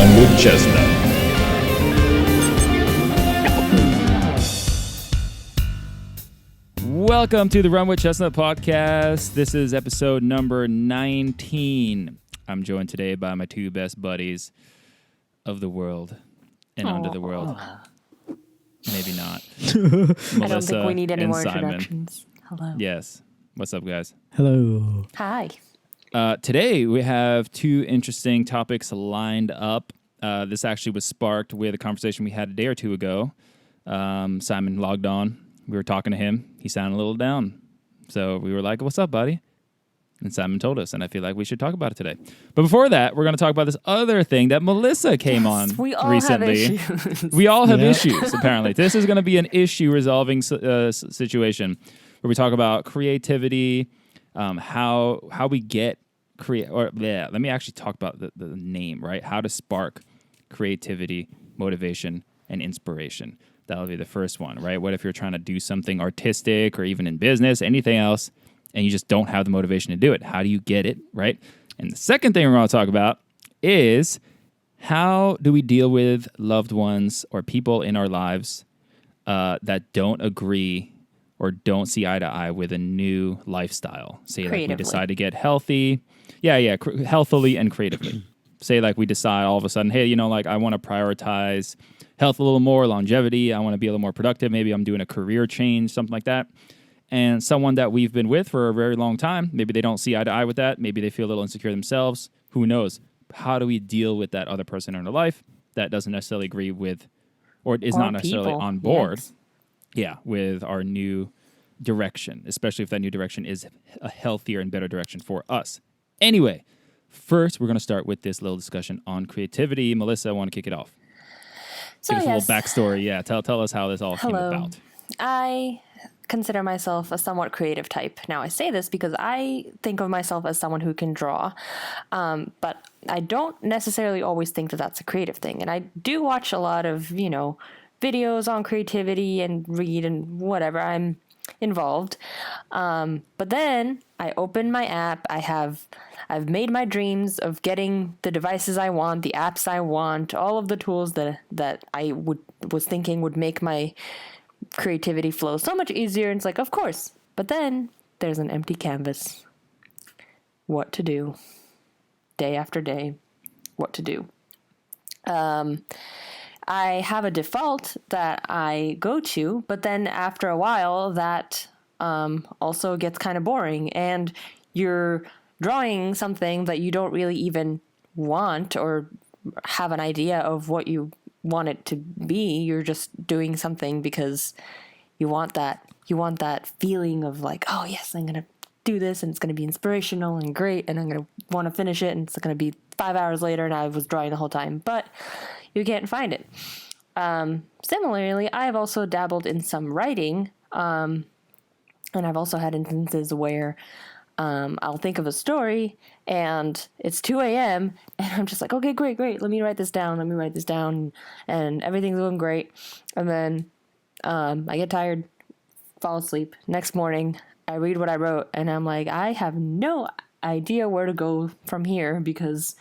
Run with Chestnut. Welcome to the Run With Chestnut Podcast. This is episode number 19. I'm joined today by my two best buddies of the world and under the world. Maybe not. I don't think we need any more introductions. Hello. Yes. What's up, guys? Hello. Hi. Today, we have two interesting topics lined up. This actually was sparked with a conversation we had a day or two ago. Simon logged on. We were talking to him. He sounded a little down. So we were like, what's up, buddy? And Simon told us, and I feel like we should talk about it today. But before that, we're going to talk about this other thing that Melissa came on we all recently. Have issues. We all have issues, apparently. This is going to be an issue-resolving situation where we talk about creativity, how we get let me actually talk about the name, right? How to spark creativity, motivation, and inspiration. That'll be the first one, right? What if you're trying to do something artistic or even in business, anything else, and you just don't have the motivation to do it? How do you get it, right? And the second thing we're going to talk about is how do we deal with loved ones or people in our lives that don't agree or don't see eye to eye with a new lifestyle. Say like we decide to get healthy. Healthily and creatively. Say like we decide all of a sudden, hey, like I want to prioritize health a little more, longevity. I want to be a little more productive. Maybe I'm doing a career change, something like that. And someone that we've been with for a very long time, maybe they don't see eye to eye with that. Maybe they feel a little insecure themselves. Who knows? How do we deal with that other person in our life that doesn't necessarily agree with or is not necessarily on board? Yes. Yeah, with our new direction, especially if that new direction is a healthier and better direction for us. Anyway, first we're going to start with this little discussion on creativity. Melissa, I want to kick it off. So, give us a little backstory. Yeah, tell us how this all came about. I consider myself a somewhat creative type. Now, I say this because I think of myself as someone who can draw, but I don't necessarily always think that that's a creative thing. And I do watch a lot of, videos on creativity and read and whatever. I'm involved. But then I open my app. I've made my dreams of getting the devices I want, the apps I want, all of the tools that I was thinking would make my creativity flow so much easier. And it's like, of course. But then there's an empty canvas. What to do? Day after day. What to do? I have a default that I go to, but then after a while that also gets kind of boring, and you're drawing something that you don't really even want or have an idea of what you want it to be. You're just doing something because you want that feeling of like, oh yes, I'm going to do this and it's going to be inspirational and great and I'm going to want to finish it and it's going to be 5 hours later and I was drawing the whole time, but you can't find it. Similarly, I've also dabbled in some writing, and I've also had instances where I'll think of a story and it's 2 a.m. and I'm just like, okay, great. Let me write this down. And everything's going great. And then I get tired, fall asleep. Next morning, I read what I wrote and I'm like, I have no idea where to go from here because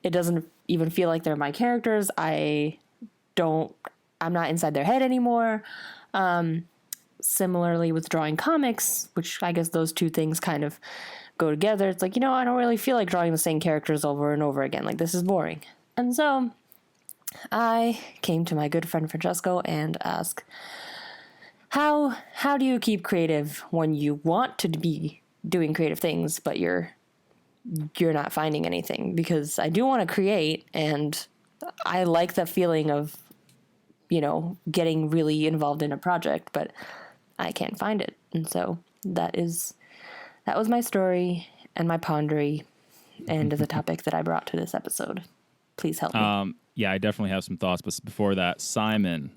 it doesn't even feel like they're my characters. I'm not inside their head anymore. Similarly with drawing comics, which I guess those two things kind of go together. It's like, I don't really feel like drawing the same characters over and over again. Like, this is boring. And so I came to my good friend Francesco and asked, how do you keep creative when you want to be doing creative things, but you're not finding anything? Because I do want to create, and I like the feeling of, getting really involved in a project, but I can't find it. And so that was my story and my pondery and the topic that I brought to this episode. Please help me. Yeah, I definitely have some thoughts, but before that, Simon.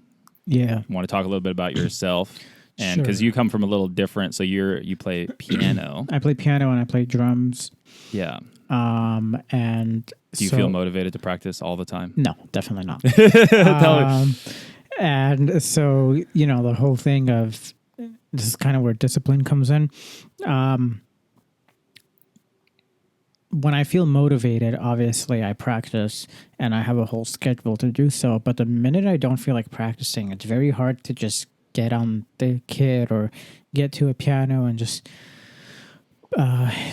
Yeah. Want to talk a little bit about yourself? And because you come from a little different, so you play piano. I play piano and I play drums. Yeah. And do you feel motivated to practice all the time? No, definitely not. Tell me. And so, the whole thing of this is kind of where discipline comes in. when I feel motivated, obviously I practice and I have a whole schedule to do so. But the minute I don't feel like practicing, it's very hard to just get on the kit or get to a piano and just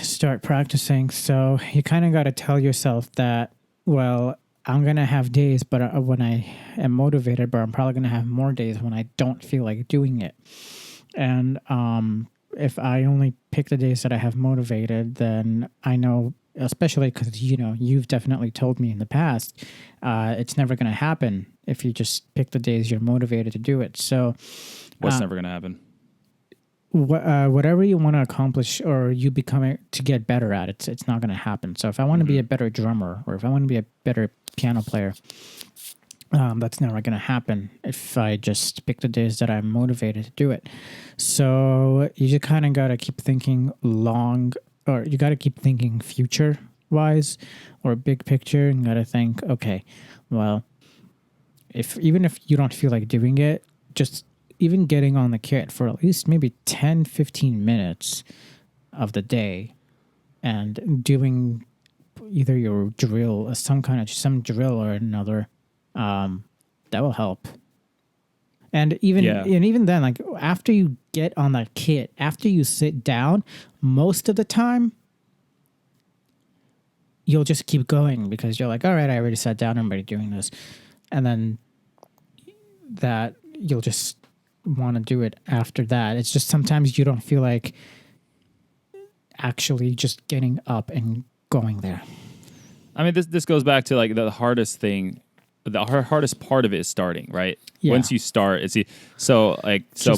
start practicing. So you kind of got to tell yourself that, well, I'm going to have days but when I am motivated, but I'm probably going to have more days when I don't feel like doing it. And if I only pick the days that I have motivated, then I know, especially because, you've definitely told me in the past, it's never going to happen if you just pick the days you're motivated to do it. So What's never going to happen? Whatever you want to accomplish or you become to get better at, it's not going to happen. So if I want to be a better drummer or if I want to be a better piano player, that's never going to happen if I just pick the days that I'm motivated to do it. So you just kind of got to keep thinking or you got to keep thinking future wise or big picture, and got to think, okay, well, even if you don't feel like doing it, just even getting on the kit for at least maybe 10, 15 minutes of the day and doing either your drill, some drill or another, that will help. And even then, like after you get on that kit, after you sit down, most of the time, you'll just keep going because you're like, all right, I already sat down, I'm already doing this. And then that you'll just want to do it after that. It's just sometimes you don't feel like actually just getting up and going there. I mean, this goes back to like the hardest thing. The hardest part of it is starting, right? Yeah. Once you start, so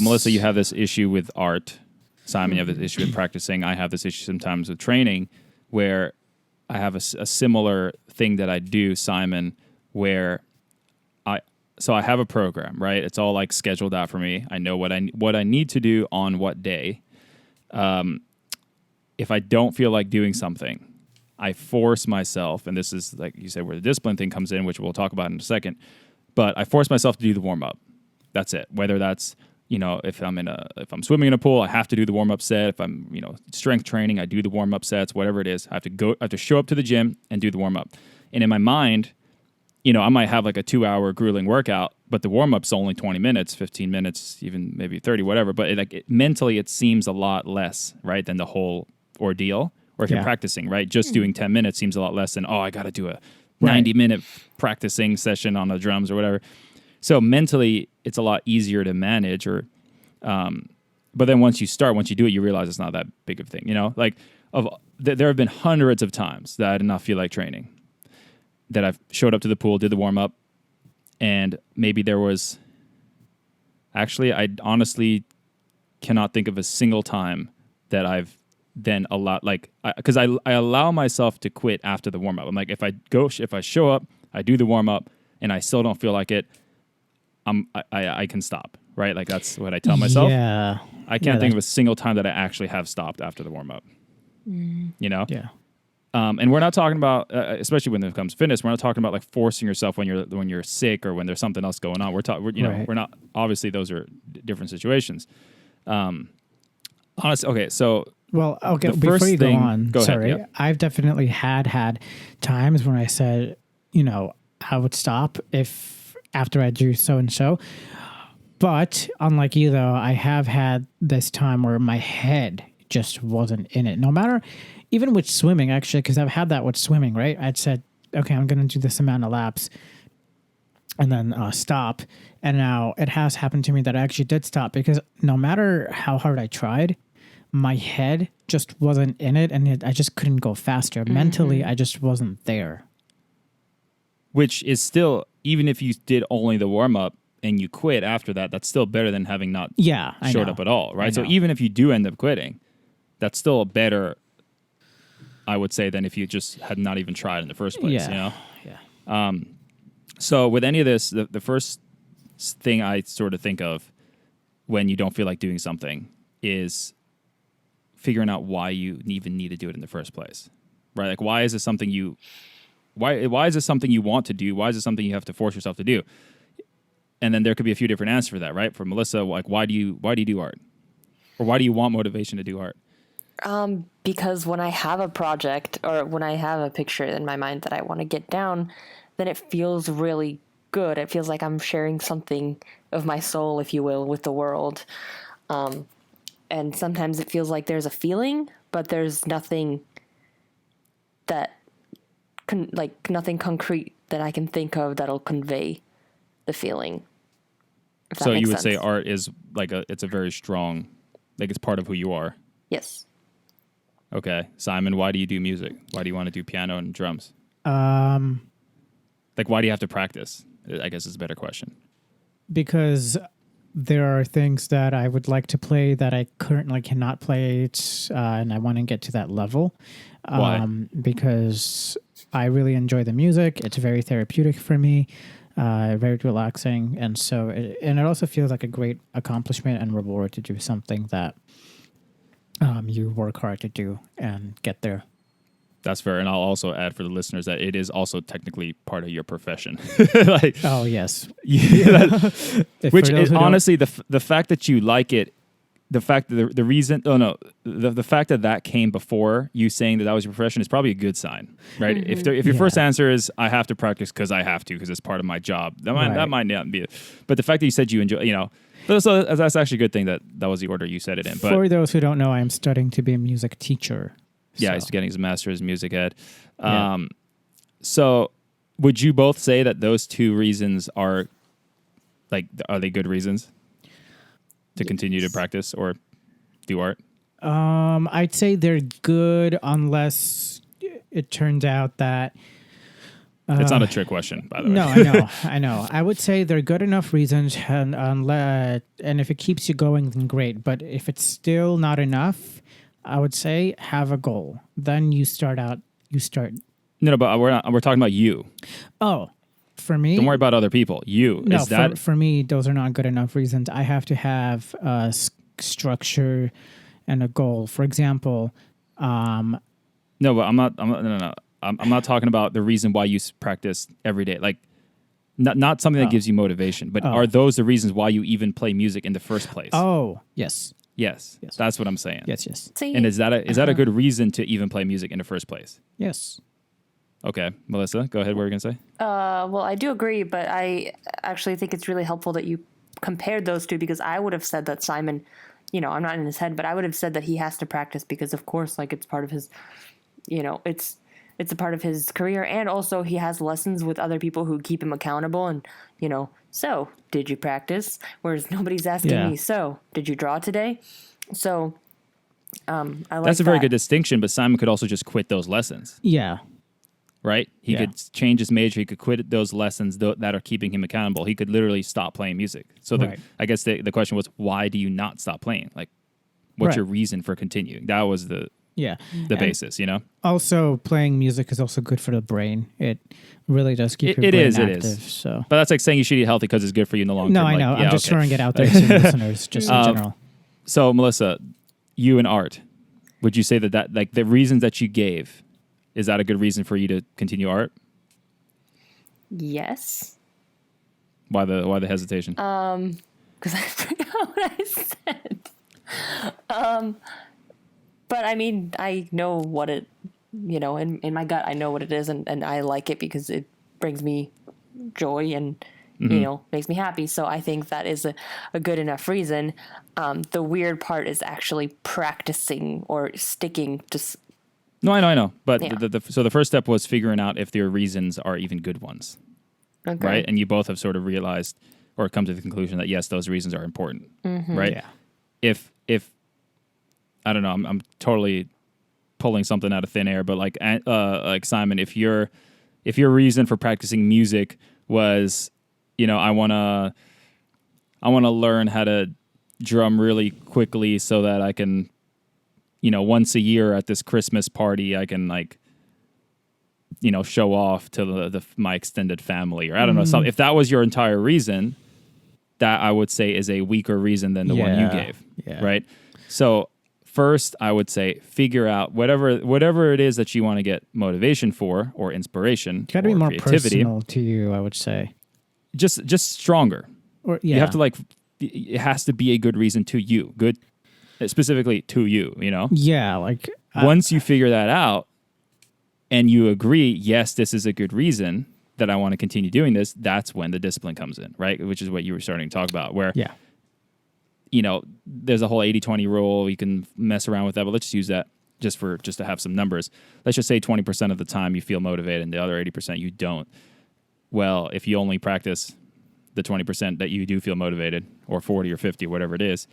Melissa, you have this issue with art. Simon, you have this issue with practicing. I have this issue sometimes with training, where I have a similar thing that I do, Simon, where I have a program, right? It's all like scheduled out for me. I know what I need to do on what day. If I don't feel like doing something, I force myself, and this is like you said, where the discipline thing comes in, which we'll talk about in a second. But I force myself to do the warm up. That's it. Whether that's if I'm swimming in a pool, I have to do the warm up set. If I'm strength training, I do the warm up sets. Whatever it is, I have to show up to the gym and do the warm up. And in my mind, I might have like a 2-hour grueling workout, but the warm up's only 20 minutes, 15 minutes, even maybe 30, whatever. But mentally, it seems a lot less, right, than the whole ordeal. Or if you're practicing, right, just doing 10 minutes seems a lot less than, I got to do a 90-minute practicing session on the drums or whatever. So mentally, it's a lot easier to manage. But then once you do it, you realize it's not that big of a thing. Like there have been hundreds of times that I did not feel like training, that I've showed up to the pool, did the warm up, and maybe there was. Actually, I honestly cannot think of a single time that I've then allowed, because I allow myself to quit after the warm up. I'm like, if I show up, I do the warm up, and I still don't feel like it, I can stop, right? Like that's what I tell myself. Yeah. I can't think of a single time that I actually have stopped after the warm up. Yeah. And we're not talking about, especially when it comes to fitness, we're not talking about like forcing yourself when you're sick or when there's something else going on. We're not. Obviously, those are different situations. Honestly, okay. So, before you go on, sorry, ahead, yeah. I've definitely had times when I said, I would stop if after I do so and so. But unlike you, though, I have had this time where my head just wasn't in it. No matter, even with swimming, actually, because I've had that with swimming, right? I'd said, okay, I'm going to do this amount of laps and then stop. And now it has happened to me that I actually did stop because no matter how hard I tried, my head just wasn't in it and I just couldn't go faster. Mm-hmm. Mentally, I just wasn't there. Which is still, even if you did only the warm-up and you quit after that, that's still better than having not showed up at all, right? So even if you do end up quitting, that's still better, I would say, than if you just had not even tried in the first place, Yeah. So with any of this, the first thing I sort of think of when you don't feel like doing something is figuring out why you even need to do it in the first place, right? Like, why is this something why is this something you want to do? Why is it something you have to force yourself to do? And then there could be a few different answers for that, right? For Melissa, like, why do you do art? Or why do you want motivation to do art? Because when I have a project or when I have a picture in my mind that I want to get down, then it feels really good. It feels like I'm sharing something of my soul, if you will, with the world. And sometimes it feels like there's a feeling, but there's nothing that nothing concrete that I can think of that'll convey the feeling. So you would say art is it's a very strong, it's part of who you are. Yes. Okay. Simon, why do you do music? Why do you want to do piano and drums? Why do you have to practice? I guess is a better question. Because there are things that I would like to play that I currently cannot play, and I want to get to that level. Why? Because I really enjoy the music. It's very therapeutic for me, very relaxing, and so it also feels like a great accomplishment and reward to do something that you work hard to do and get there. That's fair. And I'll also add for the listeners that it is also technically part of your profession. Oh, yes. Which is honestly, the fact that you like it, the fact that the reason, the fact that came before you saying that was your profession is probably a good sign, right? Mm-hmm. If your first answer is, I have to practice because I have to, because it's part of my job, that might not be it. But the fact that you said you enjoy, so that's actually a good thing that was the order you said it in. But for those who don't know, I'm studying to be a music teacher. Yeah, he's getting his master's in music ed. So would you both say that those two reasons are they good reasons to continue to practice or do art? I'd say they're good unless it turns out that... it's not a trick question, by the way. No, I know. I would say they're good enough reasons, and if it keeps you going, then great. But if it's still not enough, I would say have a goal. Then you start. No, but we're talking about you. Oh, for me? Don't worry about other people. You. No, for me, those are not good enough reasons. I have to have a structure and a goal. For example, no, but I'm not. No. I'm not talking about the reason why you practice every day. Not something that gives you motivation, but are those the reasons why you even play music in the first place? Oh, yes. Yes, that's what I'm saying. Yes. See, and is that a good reason to even play music in the first place? Yes. Okay, Melissa, go ahead. What were you gonna say? Well, I do agree, but I actually think it's really helpful that you compared those two, because I would have said that Simon, I'm not in his head, but I would have said that he has to practice because, of course, it's part of his, it's a part of his career, and also he has lessons with other people who keep him accountable, and so did you practice? Whereas nobody's asking me, so did you draw today? So I like that's a very good distinction, but Simon could also just quit those lessons. Yeah. Right? He could change his major. He could quit those lessons that are keeping him accountable. He could literally stop playing music. So I guess the question was, why do you not stop playing? What's your reason for continuing? That was the basis, Also, playing music is also good for the brain. It really does keep your brain active. It is. So. But that's like saying you should eat healthy because it's good for you in the long term. No, I know. I'm just throwing it out there to listeners, just in general. So, Melissa, you and art, would you say that the reasons that you gave, is that a good reason for you to continue art? Yes. Why the hesitation? Because I forgot what I said. But I mean, I know what it, in my gut, I know what it is, and I like it because it brings me joy and, makes me happy. So I think that is a good enough reason. The weird part is actually practicing or sticking to... No, I know. But so the first step was figuring out if their reasons are even good ones. Okay. Right? And you both have sort of realized or come to the conclusion that, yes, those reasons are important. Mm-hmm. Right? Yeah. If I don't know, I'm totally pulling something out of thin air, but like Simon, if your reason for practicing music was, I want to learn how to drum really quickly so that I can, once a year at this Christmas party, I can show off to my extended family, or I don't know, something. If that was your entire reason, that I would say is a weaker reason than the one you gave, right? So first, I would say figure out whatever it is that you want to get motivation for, or inspiration, it's got to be more personal to you, I would say. Just stronger. Or you have to it has to be a good reason to you. Good. specifically to you, you know? Yeah, like Once you figure that out and you agree, yes, this is a good reason that I want to continue doing this, that's when the discipline comes in, right? Which is what you were starting to talk about, where, yeah, you know, there's a whole 80-20 rule. You can mess around with that, but let's just use that just to have some numbers. Let's just say 20% of the time you feel motivated and the other 80% you don't. Well, if you only practice the 20% that you do feel motivated, or 40 or 50, whatever it is,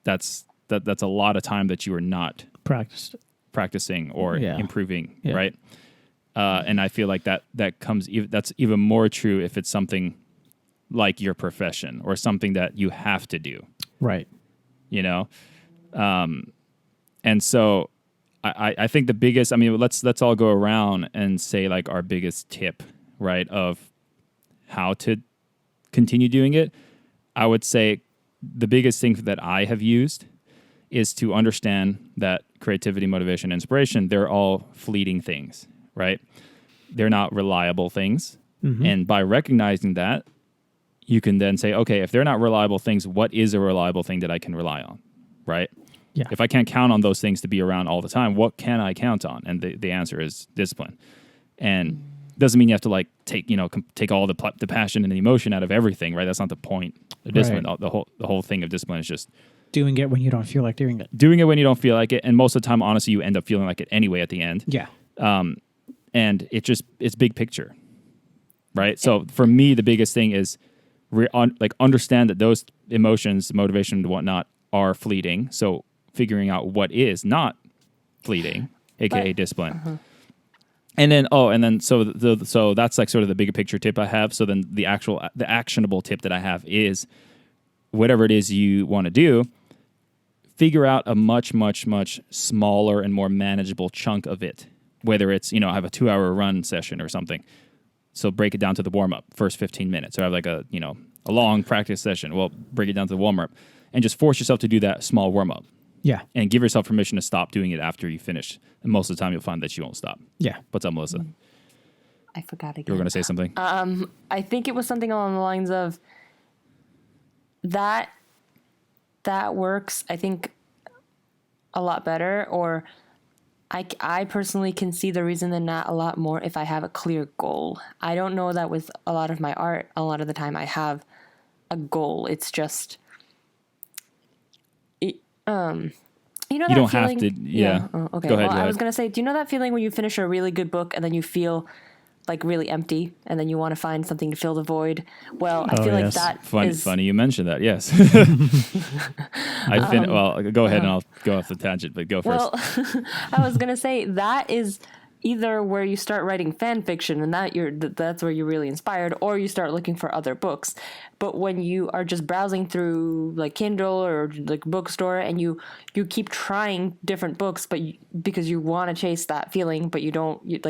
that's a lot of time that you are not practicing or improving, right? And I feel like that's even more true if it's something like your profession or something that you have to do, right. you know? And so I think the biggest, I mean, let's all go around and say like our biggest tip, right, of how to continue doing it. I would say the biggest thing that I have used is to understand that creativity, motivation, inspiration, they're all fleeting things, right? They're not reliable things. Mm-hmm. And by recognizing that, you can then say, okay, if they're not reliable things, what is a reliable thing that I can rely on, right? Yeah. If I can't count on those things to be around all the time, what can I count on? And the answer is discipline. And doesn't mean you have to like take all the passion and the emotion out of everything, right? That's not the point of discipline. Right. The whole thing of discipline is just doing it when you don't feel like doing it. Doing it when you don't feel like it, and most of the time, honestly, you end up feeling like it anyway at the end. Yeah. And it's big picture, right? So for me, the biggest thing is understand that those emotions, motivation, and whatnot are fleeting. So figuring out what is not fleeting, aka discipline. Uh-huh. And then so that's like sort of the bigger picture tip I have. So then the actionable tip that I have is whatever it is you want to do, figure out a much, much, much smaller and more manageable chunk of it. Whether it's, I have a 2-hour run session or something. So break it down to the warm-up, first 15 minutes. Or I have like a long practice session. Well, break it down to the warm-up. And just force yourself to do that small warm-up. Yeah. And give yourself permission to stop doing it after you finish. And most of the time, you'll find that you won't stop. Yeah. What's up, Melissa? I forgot again. You were going to say something? I think it was something along the lines of that works, I think, a lot better. Or I personally can see the reason in that a lot more if I have a clear goal. I don't know that with a lot of my art, a lot of the time I have a goal. It's just... you know that don't feeling? have to, yeah. Oh, okay. Go ahead. I was going to say, do you know that feeling when you finish a really good book and then you feel like really empty and then you want to find something to fill the void? Well, I feel like that Funny you mentioned that, yes. Go ahead and I'll go off the tangent, but go first. Well, I was going to say that is either where you start writing fan fiction and that's where you're really inspired, or you start looking for other books. But when you are just browsing through like Kindle or like bookstore and you keep trying different books, because you want to chase that feeling, but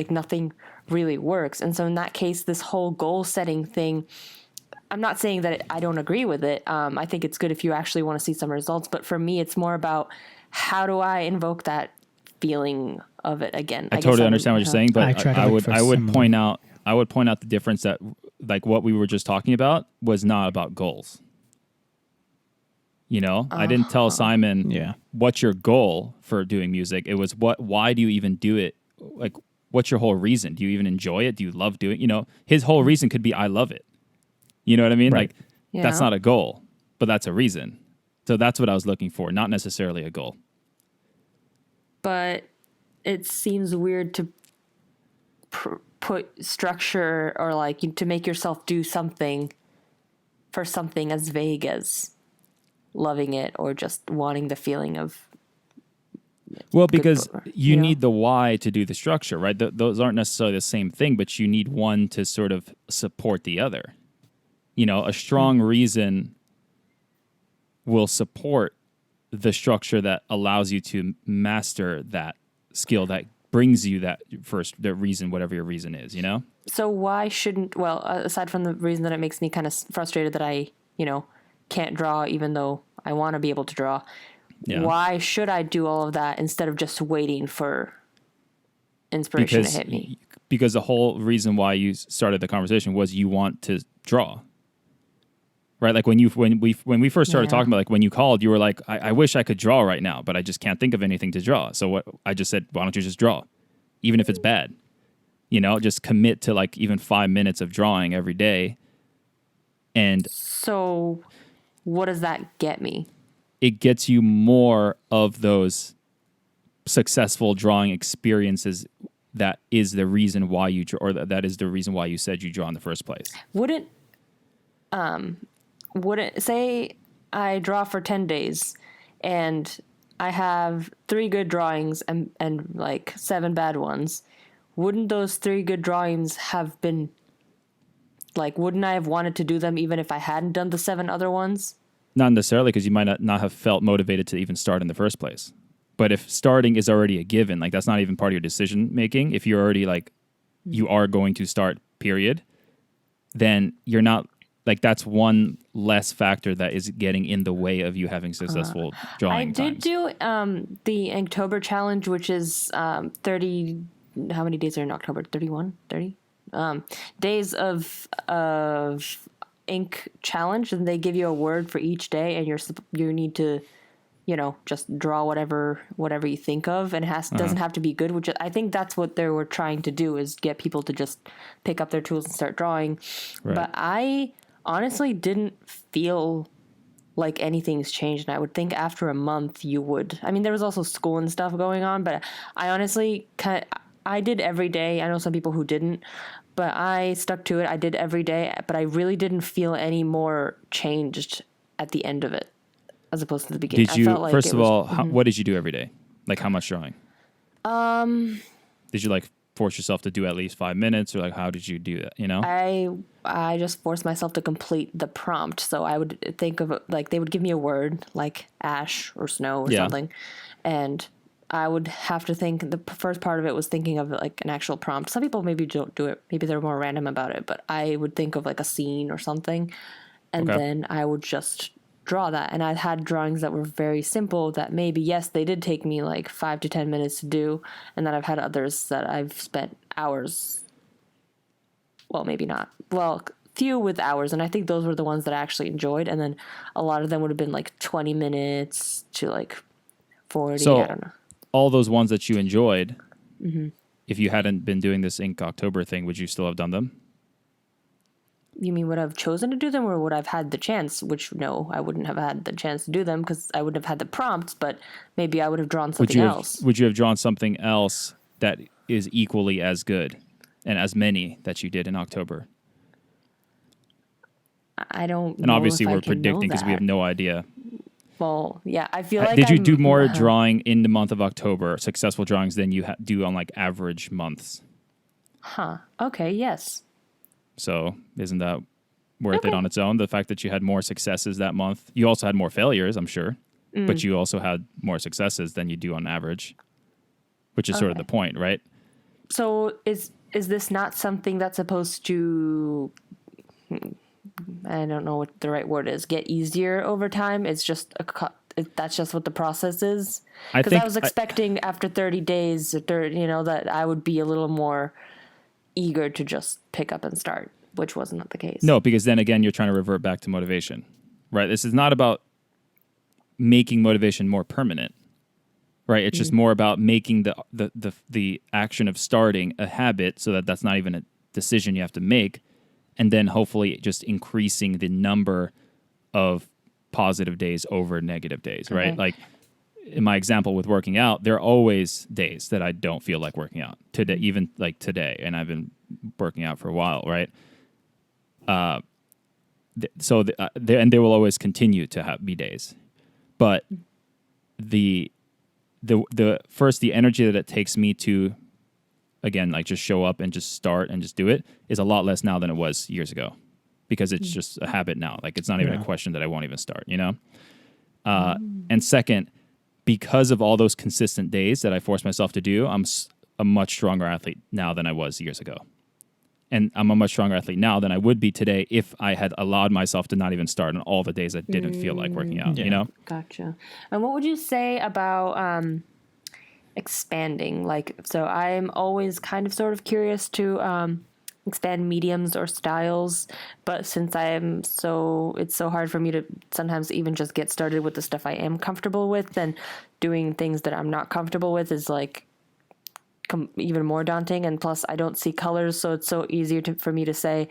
nothing really works. And so in that case, this whole goal setting thing, I'm not saying that I don't agree with it. I think it's good if you actually want to see some results. But for me, it's more about how do I invoke that feeling of it again. I totally understand what you're saying, but I would point out the difference that like what we were just talking about was not about goals. I didn't tell Simon what's your goal for doing music. It was why do you even do it? Like, what's your whole reason? Do you even enjoy it? Do you love doing it? His whole reason could be I love it. You know what I mean? Right. Like that's not a goal, but that's a reason. So that's what I was looking for, not necessarily a goal. But it seems weird to put structure or like to make yourself do something for something as vague as loving it or just wanting the feeling of. Well, because you need the why to do the structure, right? Those aren't necessarily the same thing, but you need one to sort of support the other. A strong reason will support the structure that allows you to master that skill that brings you the reason, whatever your reason is, So why shouldn't, aside from the reason that it makes me kind of frustrated that I, can't draw even though I want to be able to draw, why should I do all of that instead of just waiting for inspiration to hit me? Because the whole reason why you started the conversation was you want to draw. right? Like when we first started Yeah. talking about, like when you called, you were like, I wish I could draw right now, but I just can't think of anything to draw. So what I just said, why don't you just draw, even if it's bad? Just commit to like even 5 minutes of drawing every day, and So what does that get me? it gets you more of those successful drawing experiences. That is the reason why you draw, or that is the reason why you said you draw in the first place. Wouldn't say I draw for 10 days and I have 3 good drawings and like 7 bad ones. Wouldn't those 3 good drawings have been like, wouldn't I have wanted to do them even if I hadn't done the 7 other ones? Not necessarily, because you might not have felt motivated to even start in the first place. But if starting is already a given, like that's not even part of your decision making, if you're already like, you are going to start, period, then you're not, like that's one less factor that is getting in the way of you having successful drawing I did times. do the Inktober challenge, which is 30, how many days are in October? 31? 30? Days of ink challenge, and they give you a word for each day, and you need to just draw whatever you think of, and doesn't have to be good, which I think that's what they were trying to do, is get people to just pick up their tools and start drawing. Right. But I honestly didn't feel like anything's changed, and I would think after a month you would. I mean, there was also school and stuff going on, but I honestly I did every day. I know some people who didn't, but I stuck to it. I did every day, but I really didn't feel any more changed at the end of it as opposed to the beginning. Did you, I felt like first of all, what did you do every day? Like how much drawing? Did you like force yourself to do at least 5 minutes, or like how did you do that? I just forced myself to complete the prompt. So I would think of like, they would give me a word like ash or snow or something, and I would have to think. The first part of it was thinking of like an actual prompt. Some people maybe don't do it. Maybe they're more random about it, but I would think of like a scene or something, and then I would just draw that. And I had drawings that were very simple that maybe, yes, they did take me like 5 to 10 minutes to do. And then I've had others that I've spent hours. Well, maybe not. Well, few with hours. And I think those were the ones that I actually enjoyed. And then a lot of them would have been like 20 minutes to like 40. So I don't know. all those ones that you enjoyed, if you hadn't been doing this Ink October thing, would you still have done them? You mean would I have chosen to do them, or would I have had the chance? Which, no, I wouldn't have had the chance to do them because I wouldn't have had the prompts, but maybe I would have drawn something else. Would you have drawn something else that is equally as good and as many that you did in October? I don't know. And obviously if I we're can know predicting because we that. have no idea. Well, yeah, I feel like Did you do more drawing in the month of October, successful drawings, than you do on like average months? Huh. Okay, yes. So isn't that worth it on its own? The fact that you had more successes that month. You also had more failures, I'm sure, but you also had more successes than you do on average, which is sort of the point, right? So is this not something that's supposed to, I don't know what the right word is, get easier over time? It's just that's just what the process is? Because I was expecting after 30 days, that I would be a little more eager to just pick up and start, which wasn't the case. No, because then again, you're trying to revert back to motivation, right? This is not about making motivation more permanent, right? It's just more about making the action of starting a habit, so that that's not even a decision you have to make, and then hopefully just increasing the number of positive days over negative days, right? Okay. Like in my example with working out, there are always days that I don't feel like working out today, even like today. And I've been working out for a while, right? And there will always continue to be days, but the energy that it takes me to, again, like just show up and just start and just do it is a lot less now than it was years ago, because it's just a habit now. Like it's not even a question that I won't even start, And second, because of all those consistent days that I force myself to do, I'm a much stronger athlete now than I was years ago. And I'm a much stronger athlete now than I would be today if I had allowed myself to not even start on all the days I didn't feel like working out, Gotcha. And what would you say about expanding? Like, so I'm always kind of sort of curious to expand mediums or styles, but since it's so hard for me to sometimes even just get started with the stuff I am comfortable with, then doing things that I'm not comfortable with is like even more daunting. And plus I don't see colors, so it's so easier for me to say,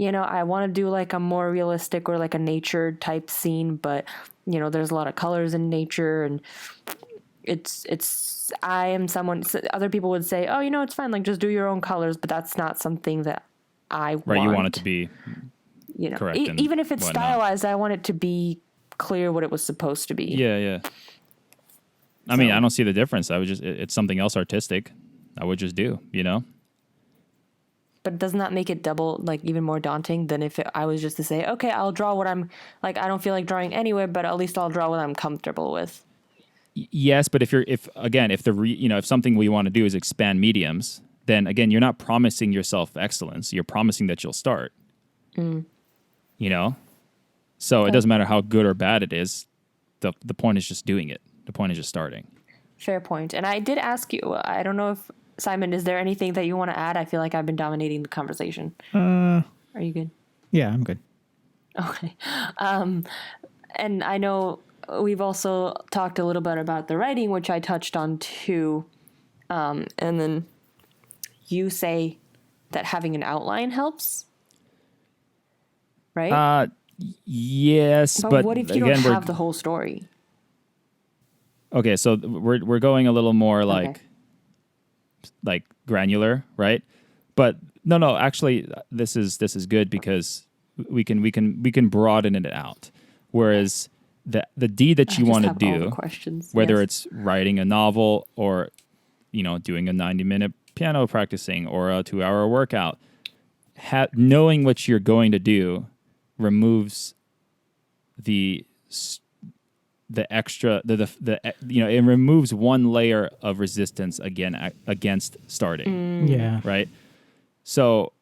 I want to do like a more realistic or like a nature type scene, but there's a lot of colors in nature, and I am someone, other people would say, oh, it's fine, like just do your own colors, but that's not something that I want. Right, you want it to be correct. Even if it's stylized, I want it to be clear what it was supposed to be. Yeah. I mean, I don't see the difference. It's something else artistic. I would just do, But doesn't that make it double, like even more daunting than if I was just to say, okay, I'll draw what I'm, like, I don't feel like drawing anyway, but at least I'll draw what I'm comfortable with. Yes, but if something we want to do is expand mediums, then again, you're not promising yourself excellence. You're promising that you'll start. So It doesn't matter how good or bad it is. The point is just doing it. The point is just starting. Fair point. And I did ask you, I don't know if, Simon, is there anything that you want to add? I feel like I've been dominating the conversation. Are you good? Yeah, I'm good. Okay. And I know we've also talked a little bit about the writing, which I touched on too. And then you say that having an outline helps, right? Yes, but what if you don't have the whole story? Okay, so we're going a little more like granular, right? But no, actually, this is good because we can broaden it out. Whereas the deed that you want to do, whether it's writing a novel or doing a 90-minute piano practicing or a 2-hour workout, knowing what you're going to do removes the extra it removes one layer of resistance against starting. Yeah. Right. So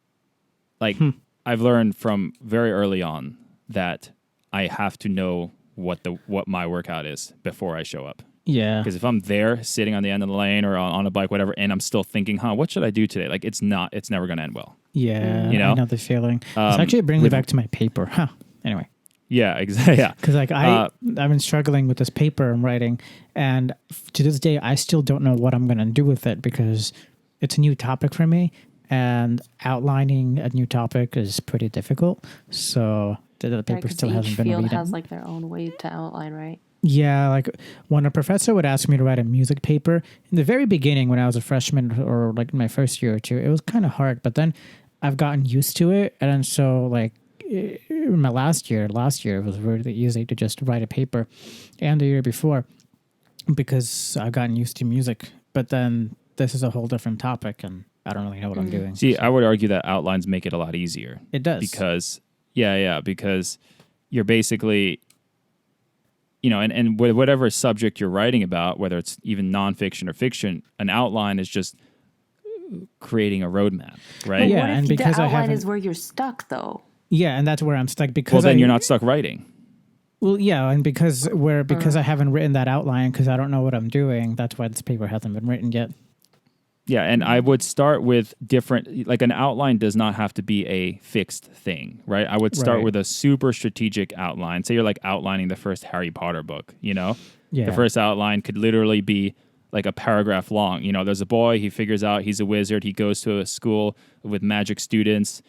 I've learned from very early on that I have to know what my workout is before I show up. Yeah. Because if I'm there sitting on the end of the lane or on a bike, whatever, and I'm still thinking, what should I do today? Like it's never going to end well. Yeah. I know the feeling. It's actually bringing me back to my paper. Anyway. Yeah, exactly. Yeah, because I've been struggling with this paper I'm writing, and to this day I still don't know what I'm going to do with it because it's a new topic for me, and outlining a new topic is pretty difficult. So the paper still hasn't been read. Each field has like their own way to outline, right? Yeah, like when a professor would ask me to write a music paper in the very beginning when I was a freshman or like my first year or two, it was kind of hard. But then I've gotten used to it, and then so like. My last year it was really easy to just write a paper, and the year before because I've gotten used to music. But then this is a whole different topic, and I don't really know what I'm doing. See, I would argue that outlines make it a lot easier. It does because because you're basically and whatever subject you're writing about, whether it's even nonfiction or fiction, an outline is just creating a roadmap, right? But yeah, what if and because the outline is where you're stuck though. Yeah, and that's where I'm stuck because well, then you're not stuck writing. Well, yeah, and because I haven't written that outline because I don't know what I'm doing. That's why this paper hasn't been written yet. Yeah, and I would start with different. Like an outline does not have to be a fixed thing, right? I would start with a super strategic outline. Say you're like outlining the first Harry Potter book. Yeah. The first outline could literally be like a paragraph long. There's a boy. He figures out he's a wizard. He goes to a school with magic students.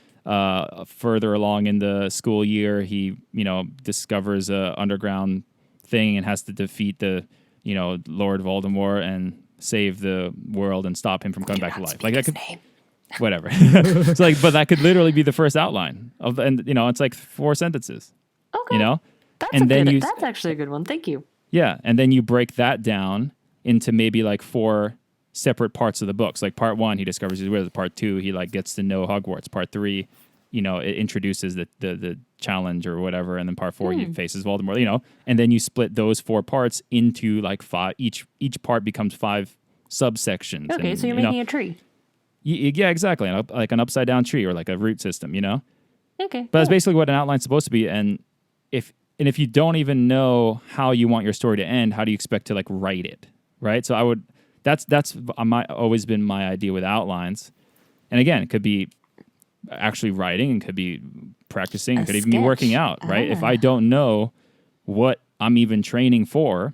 Further along in the school year, he, discovers a underground thing and has to defeat the, Lord Voldemort and save the world and stop him from coming back to life. Like that could, whatever. It's like, but that could literally be the first outline and it's like 4 sentences. Okay. That's actually a good one. Thank you. Yeah, and then you break that down into maybe like 4 separate parts of the books. Like part 1, he discovers his wizard. Part 2, he like gets to know Hogwarts. Part 3, it introduces the challenge or whatever. And then part 4, he faces Voldemort. And then you split those 4 parts into like 5. Each part becomes 5 subsections. Okay, so you're making a tree. Yeah, exactly. Like an upside down tree or like a root system. Okay. But that's basically what an outline's supposed to be. And if you don't even know how you want your story to end, how do you expect to like write it, right? So that's always been my idea with outlines. And again, it could be actually writing, and could be practicing, and A could even be working sketch. out, right? If I don't know what I'm even training for,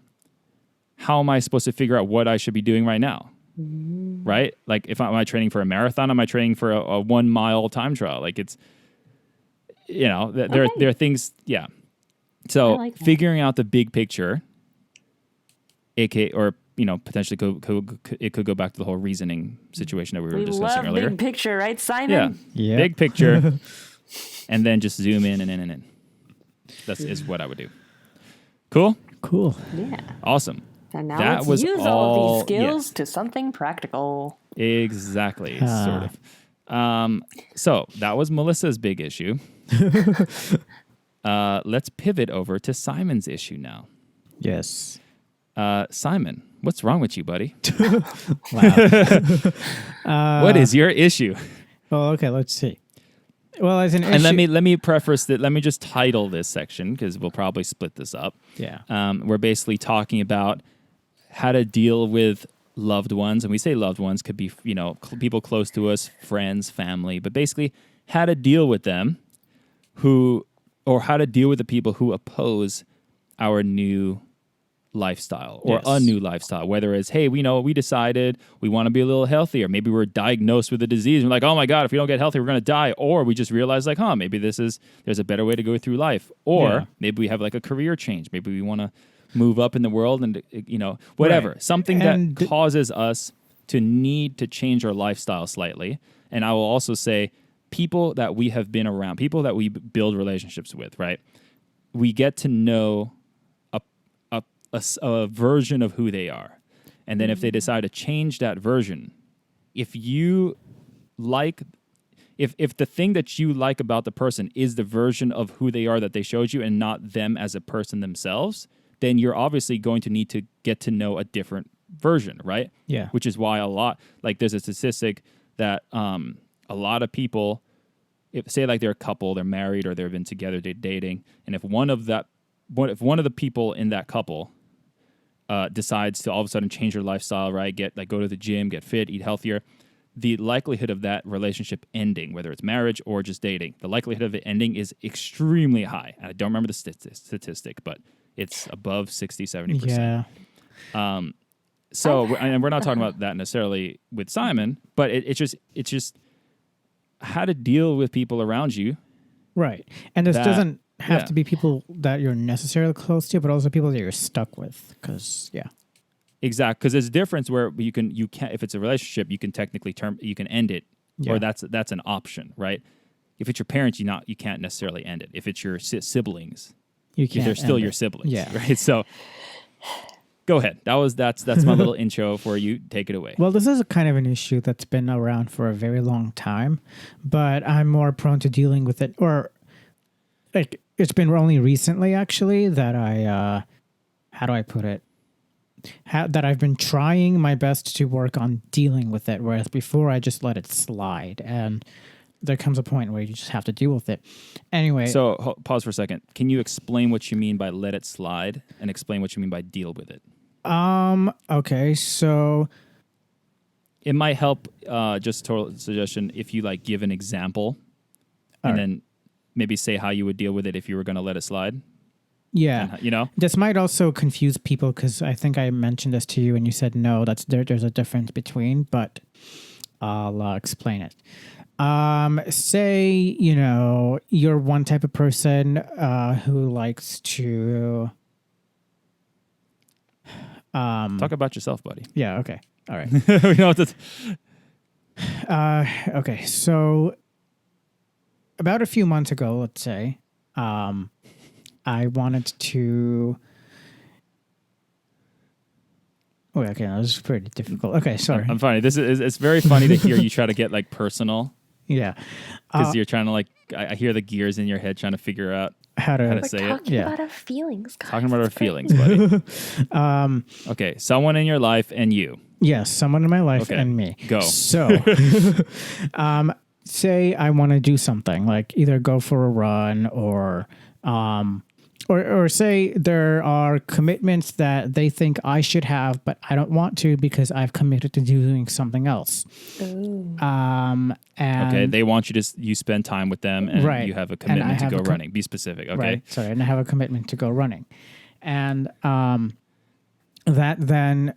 how am I supposed to figure out what I should be doing right now? Right? Like, am I training for a marathon? Am I training for a 1 mile time trial? Like, it's, there are things. Yeah. So like that. figuring out the big picture, aka, or potentially it could go back to the whole reasoning situation that we were We discussing love earlier. big picture, right, Simon? Yeah. Big picture, and then just zoom in and in and in. That is what I would do. Cool. Cool. Yeah. Awesome. And now That let's was use all of these skills yes. to something practical. Exactly. Sort of. So that was Melissa's big issue. Let's pivot over to Simon's issue now. Yes. Simon, what's wrong with you, buddy? Wow. What is your issue? Well, okay, let's see. Well, as an issue. And let me preface that. Let me just title this section, because we'll probably split this up. Yeah. We're basically talking about how to deal with loved ones, and we say loved ones could be people close to us, friends, family, but basically how to deal with them, or how to deal with the people who oppose our new lifestyle or a new lifestyle, whether it's, hey, we decided we want to be a little healthier. Maybe we're diagnosed with a disease. We're like, oh my God, if we don't get healthy, we're going to die. Or we just realize like, maybe there's a better way to go through life. Or maybe we have like a career change. Maybe we want to move up in the world and, whatever. Right. Something that causes us to need to change our lifestyle slightly. And I will also say people that we have been around, people that we build relationships with, right? We get to know a version of who they are. And then if they decide to change that version, if the thing that you like about the person is the version of who they are that they showed you and not them as a person themselves, then you're obviously going to need to get to know a different version, right? Yeah. Which is why there's a statistic that a lot of people, say like they're a couple, they're married or they've been together, they're dating, and if one of the people in that couple decides to all of a sudden change their lifestyle, right? Go to the gym, get fit, eat healthier, the likelihood of that relationship ending, whether it's marriage or just dating, the likelihood of it ending is extremely high. I don't remember the statistic, but it's above 60-70%. Yeah. And we're not talking about that necessarily with Simon, but it's just how to deal with people around you. Right. And this doesn't have to be people that you're necessarily close to, but also people that you're stuck with. Exactly. Because there's a difference where you can if it's a relationship, you can technically you can end it, or that's an option, right? If it's your parents, you can't necessarily end it. If it's your siblings, they're still your siblings, right? So go ahead. That's my little intro for you. Take it away. Well, this is a kind of an issue that's been around for a very long time, but I'm more prone to dealing with it, or like it's been only recently actually that I how do I put it? That I've been trying my best to work on dealing with it, whereas before I just let it slide, and there comes a point where you just have to deal with it. Anyway. So pause for a second. Can you explain what you mean by let it slide and explain what you mean by deal with it? Okay, so it might help, just a total suggestion, if you like give an example and then maybe say how you would deal with it if you were going to let it slide. Yeah. And, this might also confuse people because I think I mentioned this to you and you said no, there's a difference between, but I'll explain it. Say, you're one type of person who likes to talk about yourself, buddy. Yeah, okay. All right. We know what okay, so about a few months ago, let's say, I wanted to. Oh, okay, that was pretty difficult. Okay, sorry. I'm funny. It's very funny to hear you try to get like personal. Yeah, because you're trying to like. I hear the gears in your head trying to figure out how to say it. Talking about our feelings, guys. Talking about our feelings, buddy. Okay, someone in your life and you. Yes, someone in my life and me. Go. So, say I want to do something like either go for a run or or say there are commitments that they think I should have, but I don't want to because I've committed to doing something else. Ooh. And Okay, they want you to you spend time with them, and Right. you have a And I commitment to have go a running. Be specific, okay? right, sorry, and I have a commitment to go running, and that then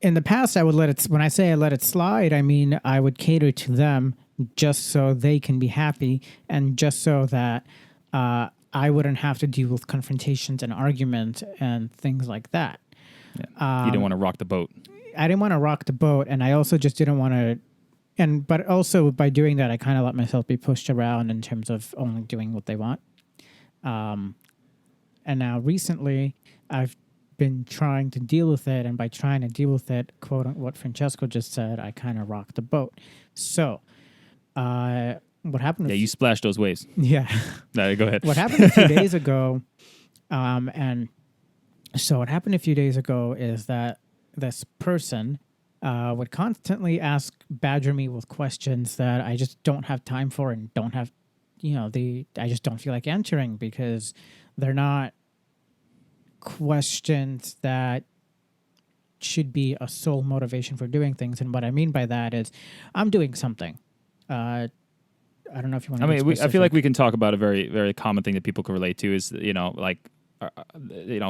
in the past I would let it. When I say I let it slide, I mean I would cater to them just so they can be happy, and just so that I wouldn't have to deal with confrontations and arguments and things like that. Yeah. You didn't want to rock the boat. I didn't want to rock the boat, and I also just didn't want to. But also by doing that, I kind of let myself be pushed around in terms of only doing what they want. And now recently, I've been trying to deal with it, and by trying to deal with it, quote what Francesco just said, I kind of rocked the boat. So, what happened? Yeah, you splashed those waves. Yeah. No, go ahead. What happened a few days ago, and so what happened a few days ago is that this person would constantly badger me with questions that I just don't have time for and don't have, I just don't feel like answering because they're not questions that should be a sole motivation for doing things. And what I mean by that is I'm doing something. I don't know if you want to. I mean, I feel like we can talk about a very, very common thing that people can relate to is,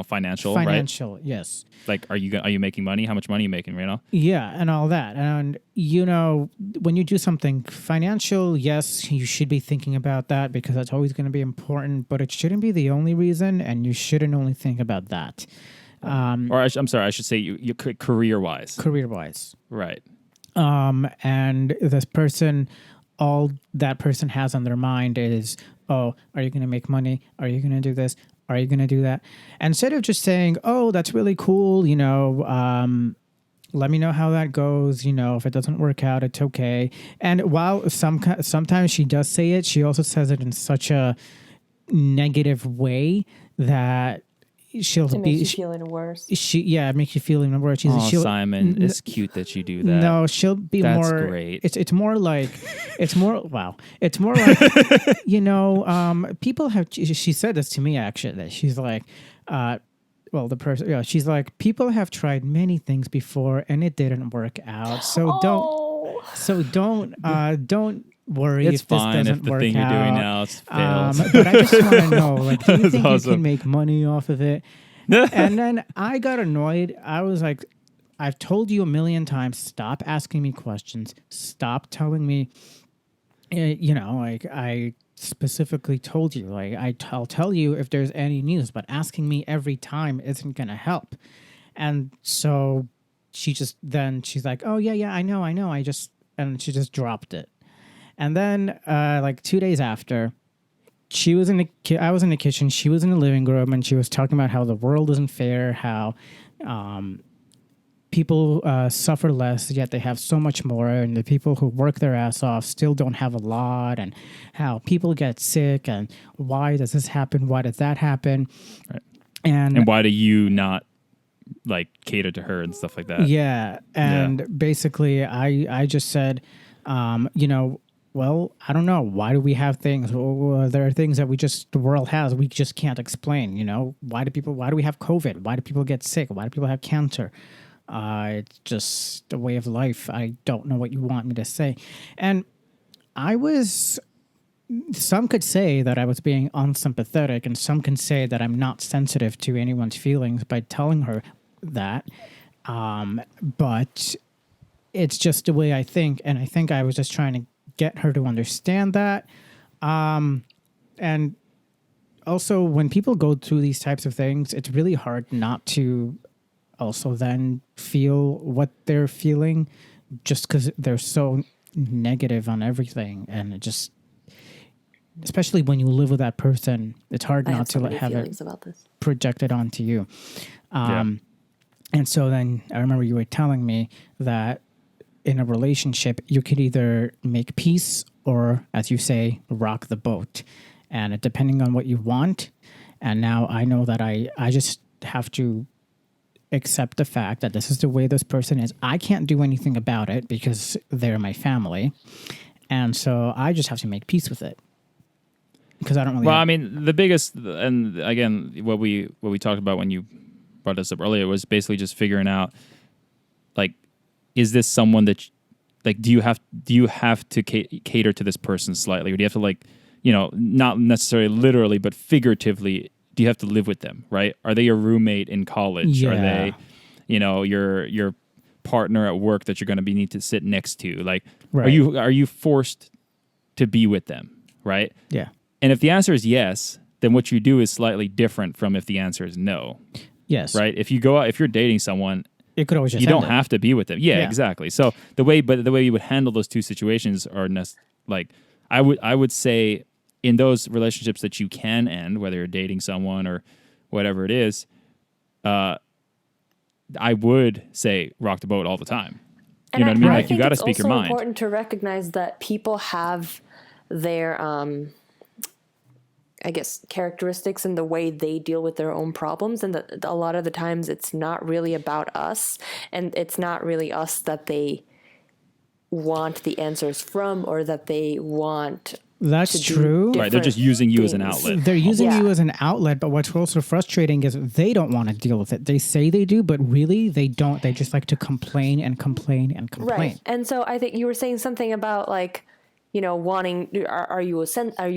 financial, right? Financial, yes. Like, are you making money? How much money are you making, Yeah, and all that. And, when you do something financial, yes, you should be thinking about that because that's always going to be important, but it shouldn't be the only reason, and you shouldn't only think about that. I'm sorry, I should say you career-wise. Career-wise. Right. And this person, all that person has on their mind is, oh, are you going to make money? Are you going to do this? Are you going to do that? Instead of just saying, oh, that's really cool, let me know how that goes. If it doesn't work out, it's okay. And while sometimes she does say it, she also says it in such a negative way that she'll to make you feel even worse. It makes you feel even worse. Simon, it's cute that you do that. No, she'll be That's more. Great. It's more like wow. It's more like people have. She said this to me actually. That she's like, the person. She's like, people have tried many things before and it didn't work out. So don't worry it's if this fine doesn't if the work thing out. you're doing now fails. But I just want to know, do you think awesome. you can make money off of it? And then I got annoyed. I was like, I've told you a million times, stop asking me questions. Stop telling me, I specifically told you, I'll tell you if there's any news, but asking me every time isn't going to help. And so she's like, oh, yeah, I know. And she just dropped it. And then, 2 days after, I was in the kitchen, she was in the living room, and she was talking about how the world isn't fair, how people suffer less, yet they have so much more, and the people who work their ass off still don't have a lot, and how people get sick, and why does this happen? Why does that happen? Right. And why do you not cater to her and stuff like that? Yeah, and basically, I just said, well, I don't know. Why do we have things? Well, there are things that the world has, we just can't explain. Why do we have COVID? Why do people get sick? Why do people have cancer? It's just a way of life. I don't know what you want me to say. And some could say that I was being unsympathetic, and some can say that I'm not sensitive to anyone's feelings by telling her that. But it's just the way I think. And I think I was just trying to get her to understand that. And also when people go through these types of things, it's really hard not to also then feel what they're feeling just because they're so negative on everything. And it just, especially when you live with that person, it's hard not to have it projected onto you. And so then I remember you were telling me that in a relationship, you could either make peace or, as you say, rock the boat. And depending on what you want. And now I know that I just have to accept the fact that this is the way this person is. I can't do anything about it because they're my family. And so I just have to make peace with it. because I don't really. Well, I mean, the biggest, and again, what we talked about when you brought this up earlier was basically just figuring out, like, is this someone that, like, do you have to cater to this person slightly, or do you have to, like, you know, not necessarily literally, but figuratively, do you have to live with them, right? Are they your roommate in college? Yeah. Are they, you know, your partner at work that you're going to need to sit next to? Like, Right. are you forced to be with them, right? Yeah. And if the answer is yes, then what you do is slightly different from if the answer is no, Yes. right? If you're dating someone, It could always just you end don't it. have to be with them. Yeah, Yeah. exactly. So the way you would handle those two situations are like, I would say in those relationships that you can end, whether you're dating someone or whatever it is, I would say rock the boat all the time. You know what I mean? I Like, you think got to it's speak your also mind. important to recognize that people have their, I guess, characteristics and the way they deal with their own problems, and that a lot of the times it's not really about us, and it's not really us that they want the answers from, or that they want. That's to do true. Right, they're just using you as an things. outlet. They're using Yeah. you as an outlet, but what's also frustrating is they don't want to deal with it. They say they do, but really they don't. They just like to complain and complain and complain. Right. And so I think you were saying something about, like, you know, wanting, are you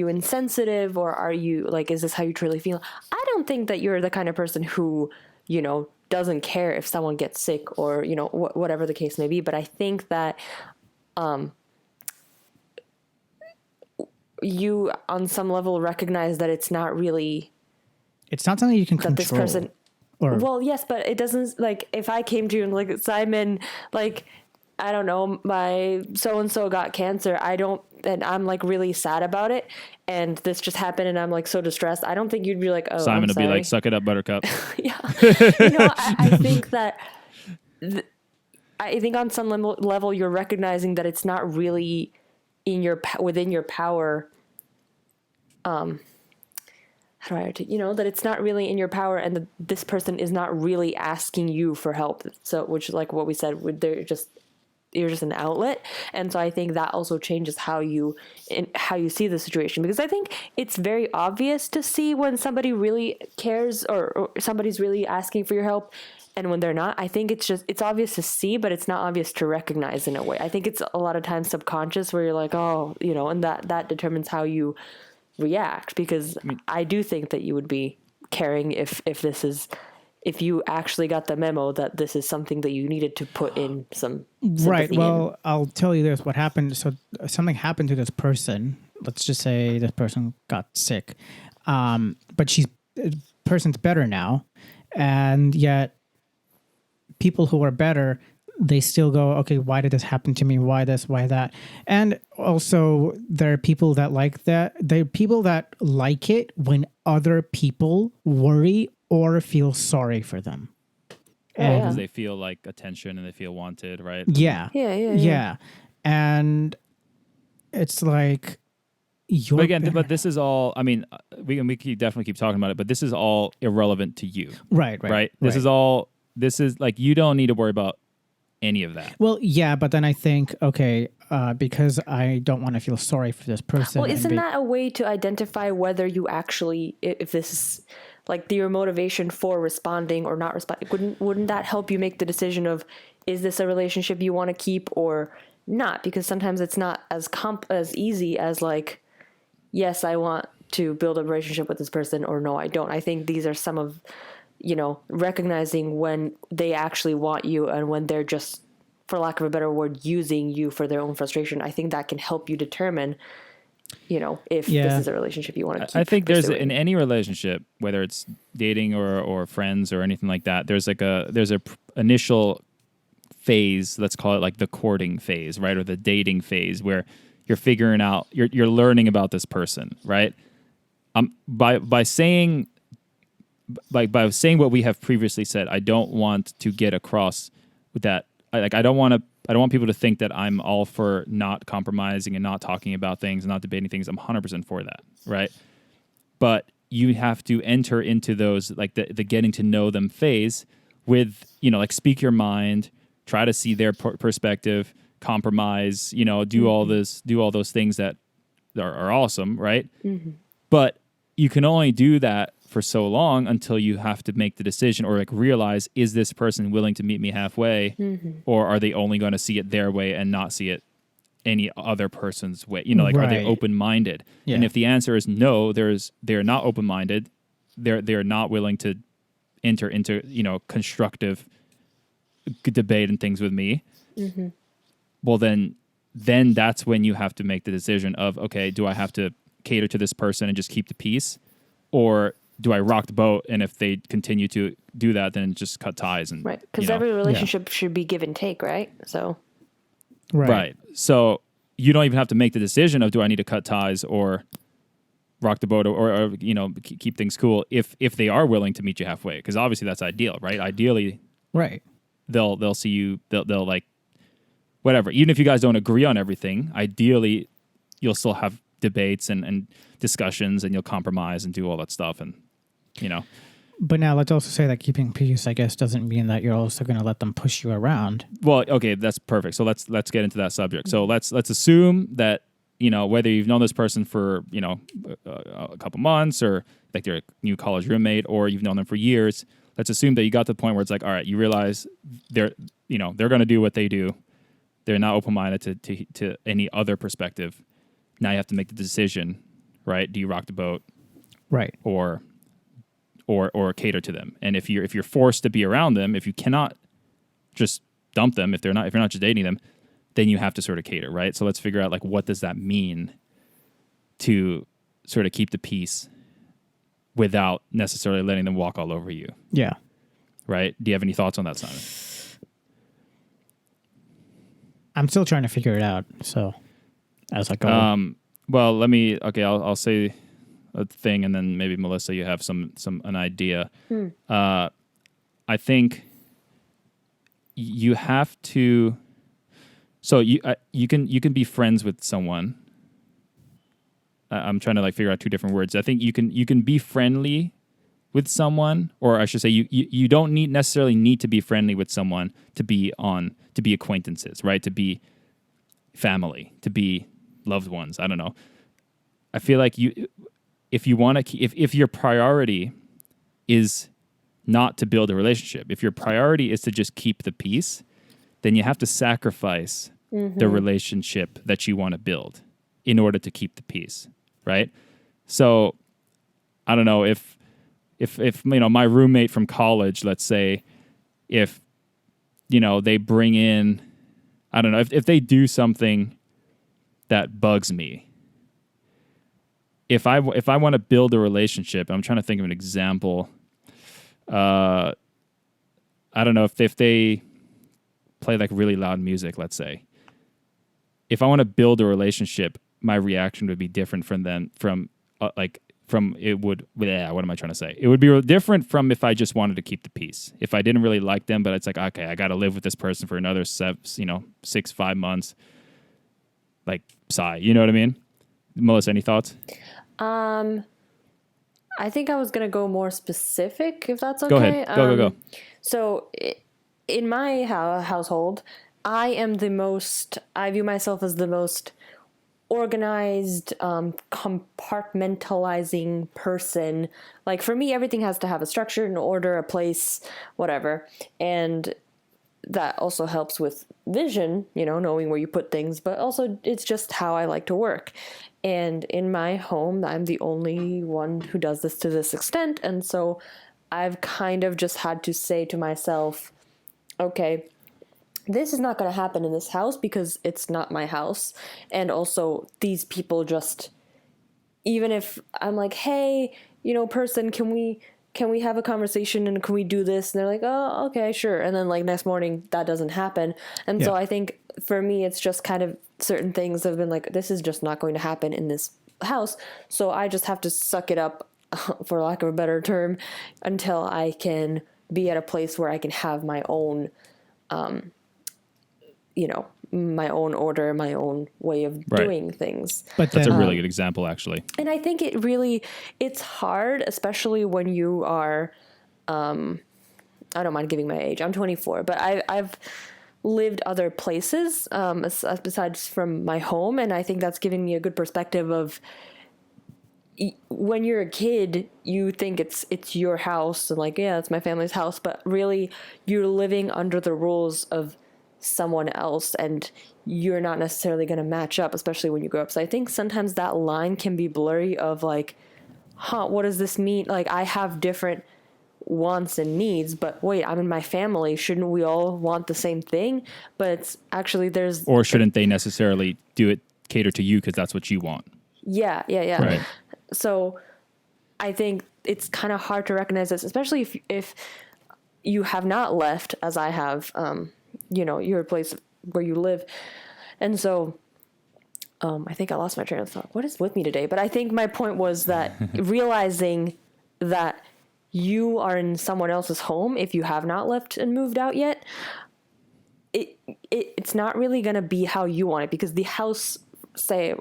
insensitive, or are you, like, is this how you truly feel? I don't think that you're the kind of person who, you know, doesn't care if someone gets sick, or, you know, whatever the case may be. But I think that you on some level recognize that it's not really It's not something you can that control. this person. Or Well, yes, but it doesn't, like, if I came to you and, like, Simon, like, I don't know, my so-and-so got cancer, and I'm, like, really sad about it, and this just happened, and I'm, like, so distressed, I don't think you'd be like, oh, Simon I'm would sorry. be like, suck it up, buttercup. Yeah. You know, I think that, I think on some level you're recognizing that it's not really within your power, how do I articulate, you know, that it's not really in your power, and that this person is not really asking you for help. So, which, like what we said, you're just an outlet. And so I think that also changes how you see the situation, because I think it's very obvious to see when somebody really cares, or somebody's really asking for your help, and when they're not. I think it's obvious to see, but it's not obvious to recognize in a way. I think it's a lot of times subconscious, where you're like, oh, you know, and that determines how you react, because I do think that you would be caring if you actually got the memo that this is something that you needed to put in some sympathy right. in. Well, I'll tell you this: what happened. So something happened to this person. Let's just say this person got sick, but person's better now, and yet people who are better, they still go, okay, why did this happen to me? Why this? Why that? And also, there are people that like that. There are people that like it when other people worry or feel sorry for them. Yeah. Because they feel like attention and they feel wanted, right? Yeah. Yeah. And it's like, you're But again, better. but this is all, I mean, we definitely keep talking about it, but this is all irrelevant to you. Right. This is like, you don't need to worry about any of that. Well, yeah, but then I think, okay, because I don't want to feel sorry for this person. Well, isn't that a way to identify whether you actually, if this is like your motivation for responding or not responding? Wouldn't that help you make the decision of, is this a relationship you want to keep or not? Because sometimes it's not as easy as, like, yes, I want to build a relationship with this person, or no, I don't. I think these are some of, you know, recognizing when they actually want you and when they're just, for lack of a better word, using you for their own frustration. I think that can help you determine, you know, if this is a relationship you want to keep. I think there's, pursuing. in any relationship, whether it's dating or friends or anything like that, there's a initial phase, let's call it like the courting phase, right? Or the dating phase, where you're figuring out, you're learning about this person, right? By saying what we have previously said, I don't want to get across with that. I don't want people to think that I'm all for not compromising and not talking about things and not debating things. I'm 100% for that, right? But you have to enter into those, like the getting to know them phase with, you know, like, speak your mind, try to see their perspective, compromise, you know, do all those things that are awesome, right? Mm-hmm. But you can only do that for so long until you have to make the decision or like realize, is this person willing to meet me halfway, or are they only going to see it their way and not see it any other person's way? You know, like, are they Right. open-minded? Yeah. And if the answer is no, they're not open-minded, they're not willing to enter into, you know, constructive debate and things with me. Well, then that's when you have to make the decision of, okay, do I have to cater to this person and just keep the peace, or do I rock the boat? And if they continue to do that, then just cut ties. And Right. Because you know. every relationship should be give and take, right? So, Right. So you don't even have to make the decision of, do I need to cut ties or rock the boat, or you know, keep things cool if they are willing to meet you halfway. Because obviously that's ideal, right? Ideally, Right. they'll see you, they'll like, whatever. Even if you guys don't agree on everything, ideally you'll still have debates and discussions, and you'll compromise and do all that stuff. And, you know. But now let's also say that keeping peace, I guess, doesn't mean that you're also going to let them push you around. Well, okay, that's perfect. So let's get into that subject. So let's assume that, you know, whether you've known this person for, you know, a couple months, or like they're a new college roommate, or you've known them for years, let's assume that you got to the point where it's like, all right, you realize they're going to do what they do. They're not open-minded to any other perspective. Now you have to make the decision, right? Do you rock the boat, Right. or cater to them? And if you're forced to be around them, if you cannot just dump them, if you're not just dating them, then you have to sort of cater, right? So let's figure out, like, what does that mean to sort of keep the peace without necessarily letting them walk all over you, Yeah. right? Do you have any thoughts on that, Simon? I'm still trying to figure it out. So as I go. Well, I'll say a thing, and then maybe Melissa, you have an idea. I think you have to. So you can be friends with someone. I'm trying to like figure out two different words. I think you can be friendly with someone, or I should say you don't necessarily need to be friendly with someone to be acquaintances, right? To be family, to be loved ones. I don't know. I feel like if your priority is not to build a relationship, if your priority is to just keep the peace, then you have to sacrifice the relationship that you want to build in order to keep the peace, right? So I don't know if you know, my roommate from college, let's say, if you know, they bring in, I don't know, if they do something that bugs me, if I want to build a relationship, I'm trying to think of an example. I don't know, if they play like really loud music, let's say. If I want to build a relationship, my reaction would be different what am I trying to say? It would be different from if I just wanted to keep the peace. If I didn't really like them, but it's like, okay, I got to live with this person for another 5 months. Like, sigh, you know what I mean? Melissa, any thoughts? I think I was going to go more specific, if that's okay. Go ahead. Go. So in my household, I view myself as the most organized, compartmentalizing person. Like, for me, everything has to have a structure, an order, a place, whatever. And that also helps with vision, you know, knowing where you put things, but also it's just how I like to work. And in my home, I'm the only one who does this to this extent. And so I've kind of just had to say to myself, okay, this is not going to happen in this house because it's not my house. And also these people just, even if I'm like, hey, you know, person, can we have a conversation and can we do this? And they're like, oh, okay, sure. And then like next morning that doesn't happen. And so I think for me, it's just kind of certain things have been like, this is just not going to happen in this house. So I just have to suck it up, for lack of a better term, until I can be at a place where I can have my own, you know, my own order, my own way of doing things. But that's a really good example, actually. And I think it's hard, especially when you are, I don't mind giving my age. I'm 24, but I've lived other places, besides from my home. And I think that's giving me a good perspective of when you're a kid, you think it's your house and like, yeah, it's my family's house, but really you're living under the rules of someone else and you're not necessarily going to match up, especially when you grow up. So I think sometimes that line can be blurry of like, what does this mean? Like, I have different wants and needs, but wait, I'm in my family. Shouldn't we all want the same thing? But it's actually or shouldn't they necessarily cater to you because that's what you want? Yeah. Right. So I think it's kind of hard to recognize this, especially if you have not left, as I have, your place where you live. And so I think I lost my train of thought. What is with me today? But I think my point was that realizing that you are in someone else's home if you have not left and moved out yet, it's not really going to be how you want it, because the house, I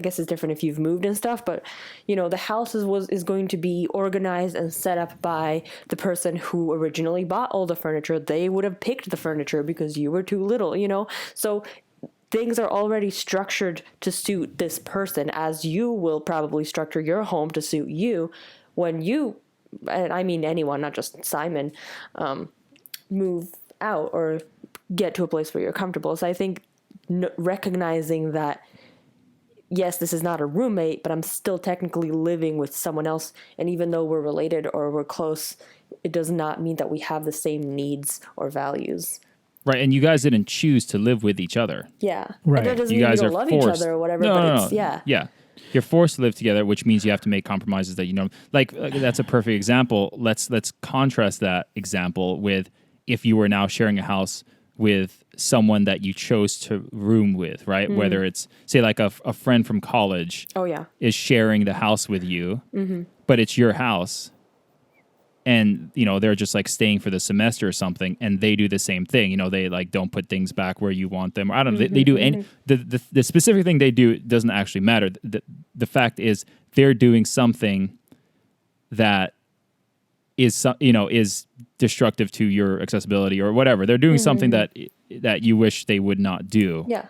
guess it's different if you've moved and stuff, but the house is going to be organized and set up by the person who originally bought all the furniture. They would have picked the furniture because you were too little, so things are already structured to suit this person, as you will probably structure your home to suit you when you, and I mean anyone, not just Simon, move out or get to a place where you're comfortable. So I think recognizing that, yes, this is not a roommate, but I'm still technically living with someone else. And even though we're related or we're close, it does not mean that we have the same needs or values. Right, and you guys didn't choose to live with each other. Yeah. Right. And that doesn't You mean guys you are don't love forced. each other or whatever, No. yeah. Yeah. You're forced to live together, which means you have to make compromises that like that's a perfect example. Let's contrast that example with if you were now sharing a house with someone that you chose to room with, right? Whether it's, say, like a friend from college is sharing the house with you, but it's your house. And, they're just like staying for the semester or something, and they do the same thing. They like don't put things back where you want them. Or I don't know. They do any, the specific thing they do doesn't actually matter. The fact is they're doing something that is destructive to your accessibility or whatever. They're doing something that you wish they would not do. Yeah.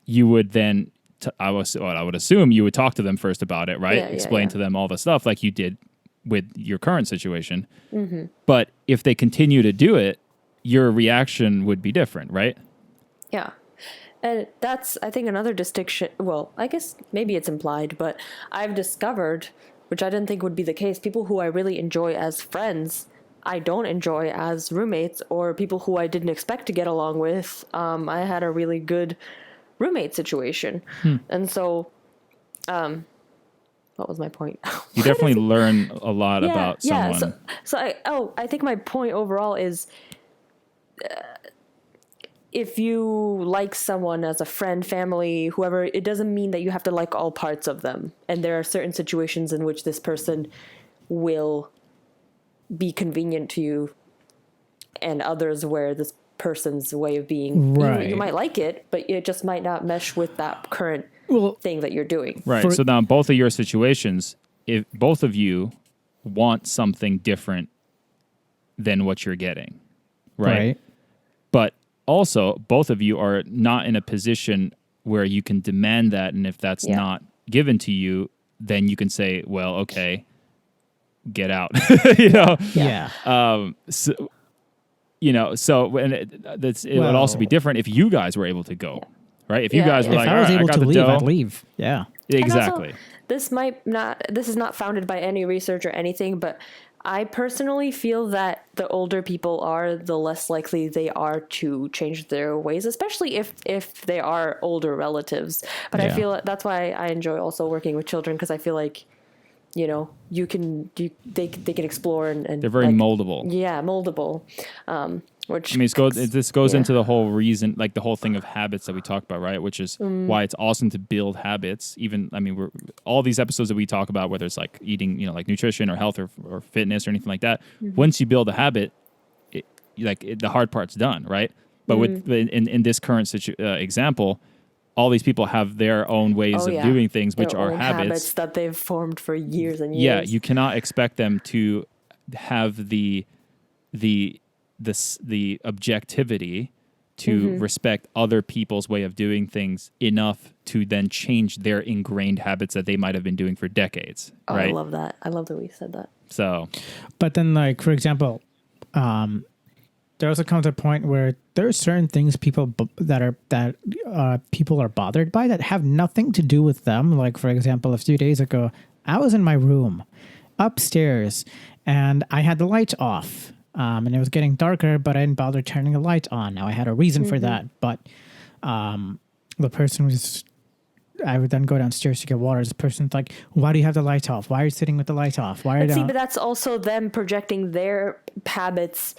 You would then, I would assume you would talk to them first about it, right? Explain to them all the stuff like you did with your current situation. But if they continue to do it, your reaction would be different, right? Yeah. And that's, I think, another distinction. Well, I guess maybe it's implied, but I've discovered, which I didn't think would be the case, people who I really enjoy as friends, I don't enjoy as roommates, or people who I didn't expect to get along with. I had a really good roommate situation. And so, what was my point? You definitely learn a lot about someone. I think my point overall is, if you like someone as a friend, family, whoever, it doesn't mean that you have to like all parts of them. And there are certain situations in which this person will be convenient to you, and others where this person's way of being, you might like it, but it just might not mesh with that current thing that you're doing. Right. So now both of your situations, if both of you want something different than what you're getting, right? But also, both of you are not in a position where you can demand that, and if that's not given to you, then you can say, well, okay, get out. So and it would also be different if you guys were able to go, right? If you guys were if like, I was able to leave, dough, I'd leave. Yeah. Exactly. This is not founded by any research or anything, but I personally feel that the older people are, the less likely they are to change their ways, especially if they are older relatives. But I feel that's why I enjoy also working with children, because I feel like, they can explore and they're very moldable. Yeah, moldable. Which this goes into the whole reason, like the whole thing of habits that we talk about, right? Which is why it's awesome to build habits. Even, we're all these episodes that we talk about, whether it's like eating, like nutrition or health or fitness or anything like that. Once you build a habit, the hard part's done, right? But in this current example, all these people have their own ways of doing things, which are habits that they've formed for years and years. Yeah, you cannot expect them to have the objectivity to respect other people's way of doing things enough to then change their ingrained habits that they might have been doing for decades. Oh, right? I love that. I love that we said that. So, But then, like, for example, there also comes a point where there are certain things people people are bothered by that have nothing to do with them. Like, for example, a few days ago, I was in my room upstairs and I had the lights off. And it was getting darker, but I didn't bother turning the light on. Now I had a reason for that, but the person was. I would then go downstairs to get water. This person's like, "Why do you have the light off? Why are you sitting with the light off? Why are you?" But that's also them projecting their habits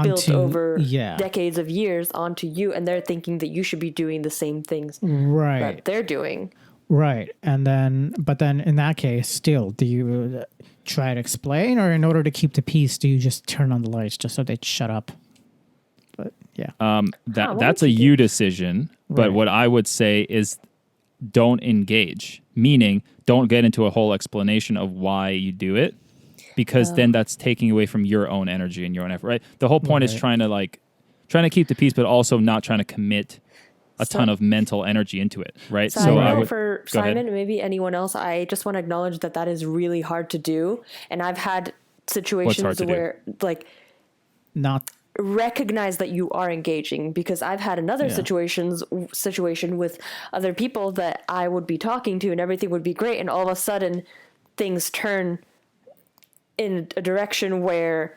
built over decades of years onto you, and they're thinking that you should be doing the same things that they're doing. Right, but then in that case, still, do you try to explain, or in order to keep the peace, do you just turn on the lights just so they shut up? But yeah, that's a you decision. But what I would say is, don't engage. Meaning, don't get into a whole explanation of why you do it, because then that's taking away from your own energy and your own effort. Right. The whole point is trying to keep the peace, but also not trying to commit a ton of mental energy into it, right? So I would, for Simon and maybe anyone else, I just want to acknowledge that is really hard to do. And I've had situations where not recognize that you are engaging, because I've had another situation with other people that I would be talking to and everything would be great. And all of a sudden things turn in a direction where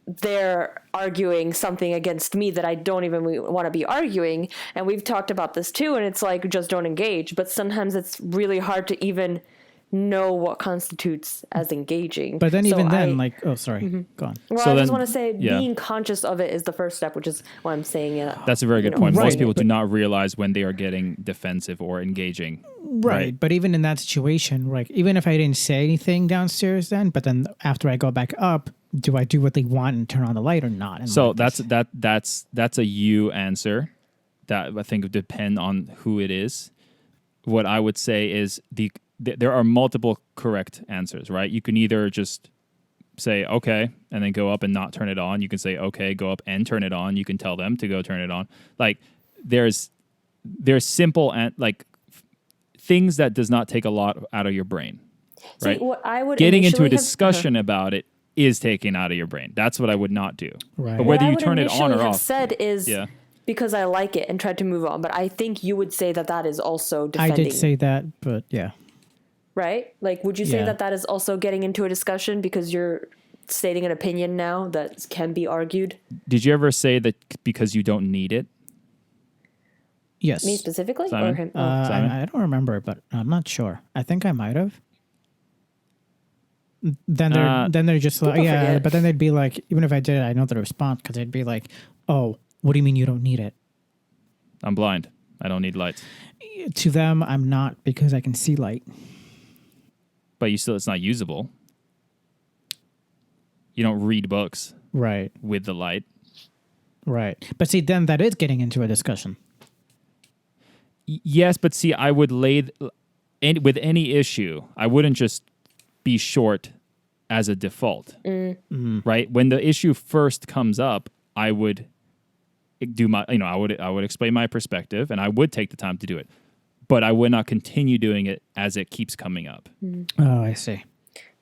they're arguing something against me that I don't even want to be arguing. And we've talked about this too. And it's like, just don't engage. But sometimes it's really hard to even know what constitutes as engaging. But then go on. Well, I just want to say being conscious of it is the first step, which is why I'm saying it. That's a very good point. Most people do not realize when they are getting defensive or engaging. Right. But even in that situation, even if I didn't say anything downstairs then, but then after I go back up, do I do what they want and turn on the light or not? And so that's a you answer that I think would depend on who it is. What I would say is there are multiple correct answers, right? You can either just say, okay, and then go up and not turn it on. You can say, okay, go up and turn it on. You can tell them to go turn it on. Like there's simple and things that does not take a lot out of your brain, right? See, what I would getting into a discussion about it is taken out of your brain. That's what I would not do. Right. But whether you turn it on or off. Said is because I like it and tried to move on. But I think you would say that is also defending. I did say that, but yeah. Right? Would you say that is also getting into a discussion because you're stating an opinion now that can be argued? Did you ever say that because you don't need it? Yes. Me specifically? Simon? Or him? Simon? I don't remember, but I'm not sure. I think I might have. Then they're just like, forget. But then they'd be like, even if I did it, I know the response, because they'd be like, oh, what do you mean you don't need it? I'm blind. I don't need lights. To them, I'm not, because I can see light. But it's not usable. You don't read books. Right. With the light. Right. But see, then that is getting into a discussion. Yes, but see, I would with any issue, I wouldn't just be short as a default, right? When the issue first comes up, I would do I would explain my perspective, and I would take the time to do it, but I would not continue doing it as it keeps coming up. Oh, I see.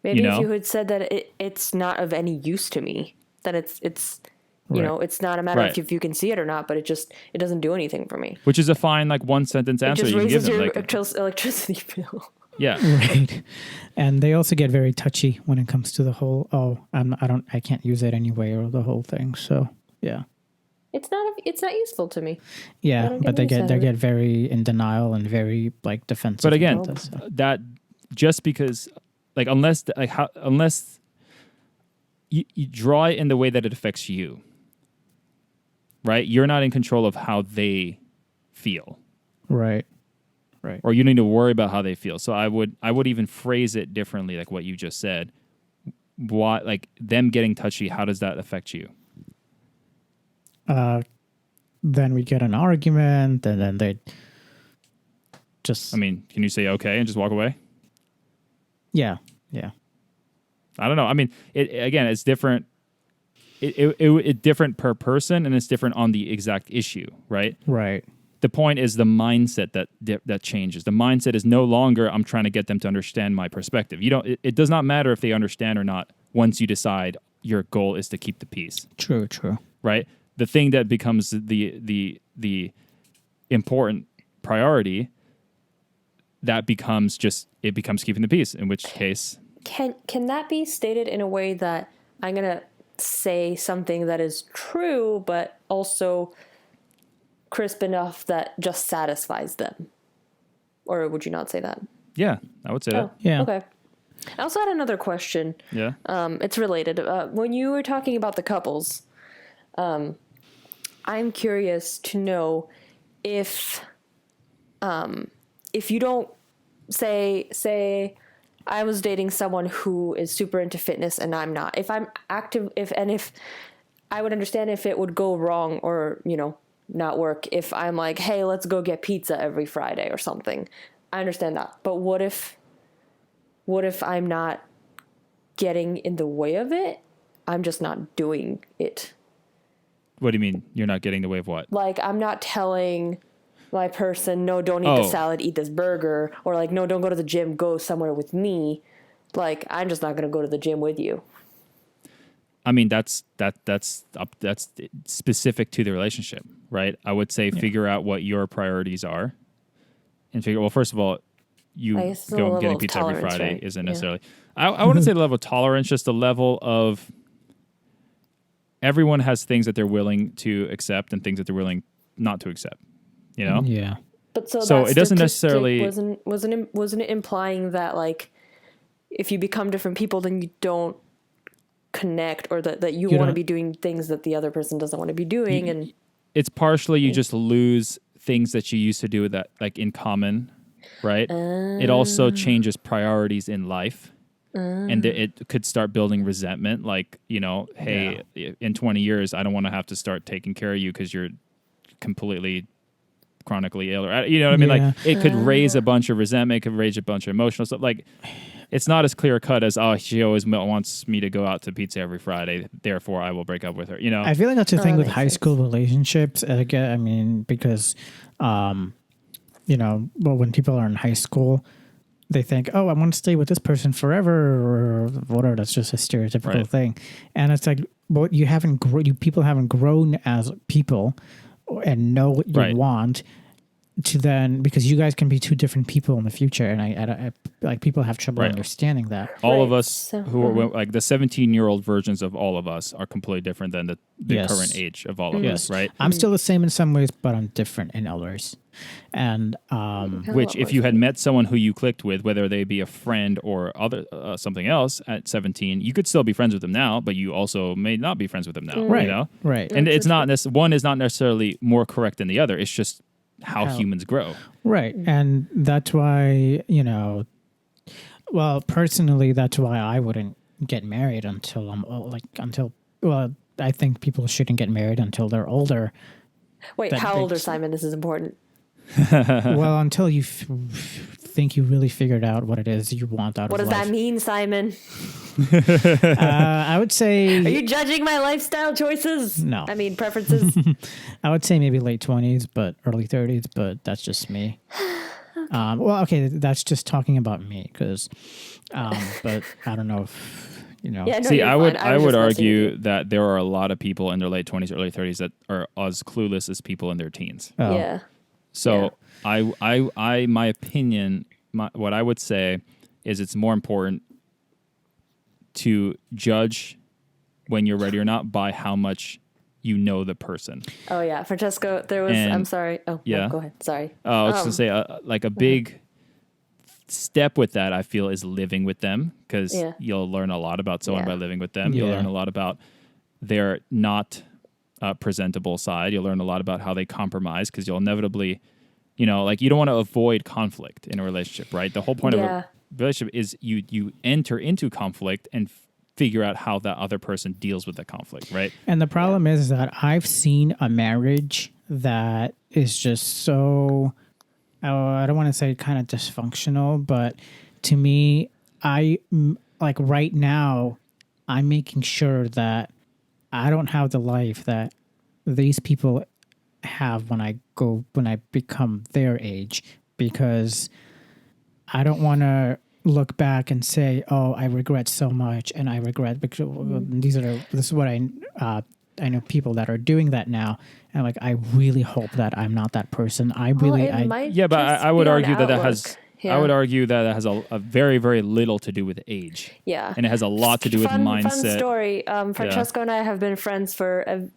Maybe if you had said that it's not of any use to me, then it's it's not a matter of if you can see it or not, but it doesn't do anything for me. Which is a fine one sentence answer you can give them. It just raises your electricity bill. Yeah. Right. And they also get very touchy when it comes to the whole, I can't use it anyway, or the whole thing. So, yeah. It's not useful to me. Yeah, but they get very in denial and very defensive. But again, that just because unless you draw it in the way that it affects you, right? You're not in control of how they feel. Right. Or you need to worry about how they feel. So I would even phrase it differently, like what you just said. What, them getting touchy, how does that affect you? Then we get an argument, and then they just... can you say okay and just walk away? Yeah. I don't know. It's different. it's different per person, and it's different on the exact issue, right? Right. The point is the mindset that changes. The mindset is no longer I'm trying to get them to understand my perspective. It does not matter if they understand or not once you decide your goal is to keep the peace. True. Right? The thing that becomes the important priority, that becomes keeping the peace, in which case Can that be stated in a way that I'm going to say something that is true, but also crisp enough that just satisfies them? Or would you not say that? Yeah, I would say that. Yeah. Okay. I also had another question. Yeah. It's related. When you were talking about the couples, I'm curious to know if you don't say I was dating someone who is super into fitness and I'm not. If I'm active, if I would understand if it would go wrong or, not work if I'm like, hey, let's go get pizza every Friday or something. I understand that. But what if I'm not getting in the way of it? I'm just not doing it. What do you mean you're not getting in the way of what? Like, I'm not telling my person, no, don't eat the salad, eat this burger, or like, no, don't go to the gym, go somewhere with me. Like, I'm just not going to go to the gym with you. I mean, that's specific to the relationship, right? I would say figure out what your priorities are, and figure. Well, first of all, you go getting pizza every Friday right? Isn't necessarily. I wouldn't say the level of tolerance, just the level of everyone has things that they're willing to accept and things that they're willing not to accept. Yeah. But so it doesn't necessarily wasn't it implying that like if you become different people, then you don't connect, or that you want to be doing things that the other person doesn't want to be doing, and it's partially you just lose things that you used to do that like in common, right? It also changes priorities in life, and it could start building resentment. Like hey, in 20 years, I don't want to have to start taking care of you because you're completely chronically ill, or you know what I mean? Like it could raise a bunch of resentment, it could raise a bunch of emotional stuff. Like it's not as clear cut as she always wants me to go out to pizza every Friday, therefore I will break up with her. I feel like that's the thing with high school relationships. Again, I mean, because when people are in high school, they think, oh, I want to stay with this person forever, or whatever. That's just a stereotypical thing, and it's like, well, you people haven't grown as people and know what you want to then, because you guys can be two different people in the future, and I like people have trouble understanding that. All of us who are like the 17-year-old versions of all of us are completely different than the current age of all of us, right? I'm still the same in some ways, but I'm different in others. And which, if you had met someone who you clicked with, whether they be a friend or other something else at 17, you could still be friends with them now, but you also may not be friends with them now, right? Right. And it's not one is not necessarily more correct than the other. It's just how humans grow. Right. And that's why, well, personally, that's why I wouldn't get married until I think people shouldn't get married until they're older. Wait, how old are Simon? This is important. Well, until you think you really figured out what it is you want out of life. What does that mean, Simon? I would say... Are you judging my lifestyle choices? No. I mean, preferences? I would say maybe late 20s, but early 30s, but that's just me. Okay. That's just talking about me, because... but I don't know if... Yeah, no, see, I would argue that there are a lot of people in their late 20s, early 30s that are as clueless as people in their teens. Oh. Yeah. So my opinion, what I would say is it's more important to judge when you're ready or not by how much you know the person. Oh yeah, Francesco, there was. I'm sorry. Oh yeah, no, go ahead. Sorry. I was gonna say like a big step with that, I feel, is living with them, because you'll learn a lot about someone by living with them. You'll learn a lot about their not presentable side. You'll learn a lot about how they compromise, because you'll inevitably, like you don't want to avoid conflict in a relationship, right? The whole point of a relationship is you enter into conflict and figure out how that other person deals with the conflict, right? And the problem is that I've seen a marriage that is just so, I don't want to say kind of dysfunctional, but to me, right now, I'm making sure that I don't have the life that these people have when I become their age, because I don't want to look back and say, "Oh, I regret so much," and I regret because this is what I know people that are doing that now, and like I really hope that I'm not that person. Yeah, but I would argue that has. Yeah. I would argue that it has a very, very little to do with age. Yeah. And it has a lot to do with mindset. Fun story. Francesco and I have been friends for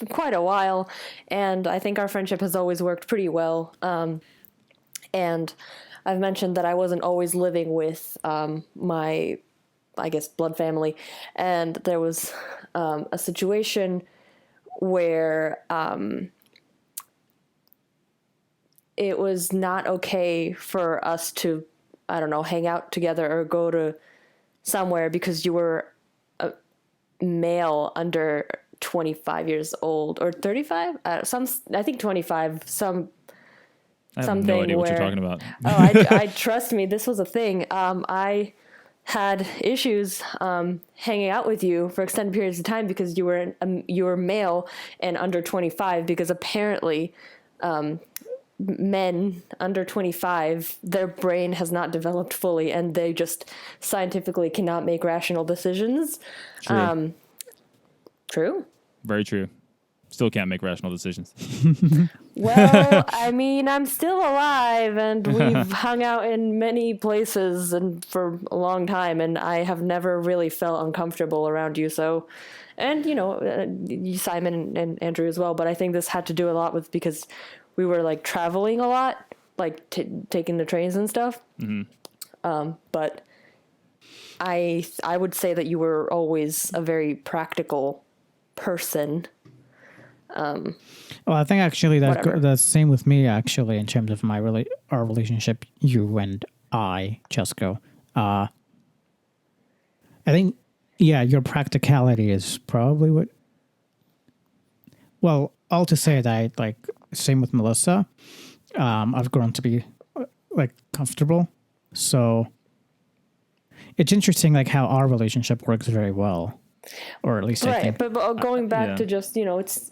quite a while, and I think our friendship has always worked pretty well. And I've mentioned that I wasn't always living with my, I guess, blood family. And there was a situation where it was not okay for us to, I don't know, hang out together or go to somewhere because you were a male under 25 years old or 35. I think 25. I have no idea what you're talking about. I trust me. This was a thing. I had issues hanging out with you for extended periods of time because you were male and under 25. Because apparently, men under 25, their brain has not developed fully, and they just scientifically cannot make rational decisions. True. True. Very true. Still can't make rational decisions. Well, I mean, I'm still alive, and we've hung out in many places and for a long time, and I have never really felt uncomfortable around you. So, and Simon and Andrew as well. But I think this had to do a lot with because we were like traveling a lot, like taking the trains and stuff. Mm-hmm. But I would say that you were always a very practical person. Well, I think actually that's the same with me. Actually, in terms of our relationship, you and I, Chesco. I think, yeah, your practicality is probably what. Well, all to say that, like, same with Melissa. I've grown to be like comfortable, so it's interesting, like how our relationship works very well, or at least I think. But going back to just it's.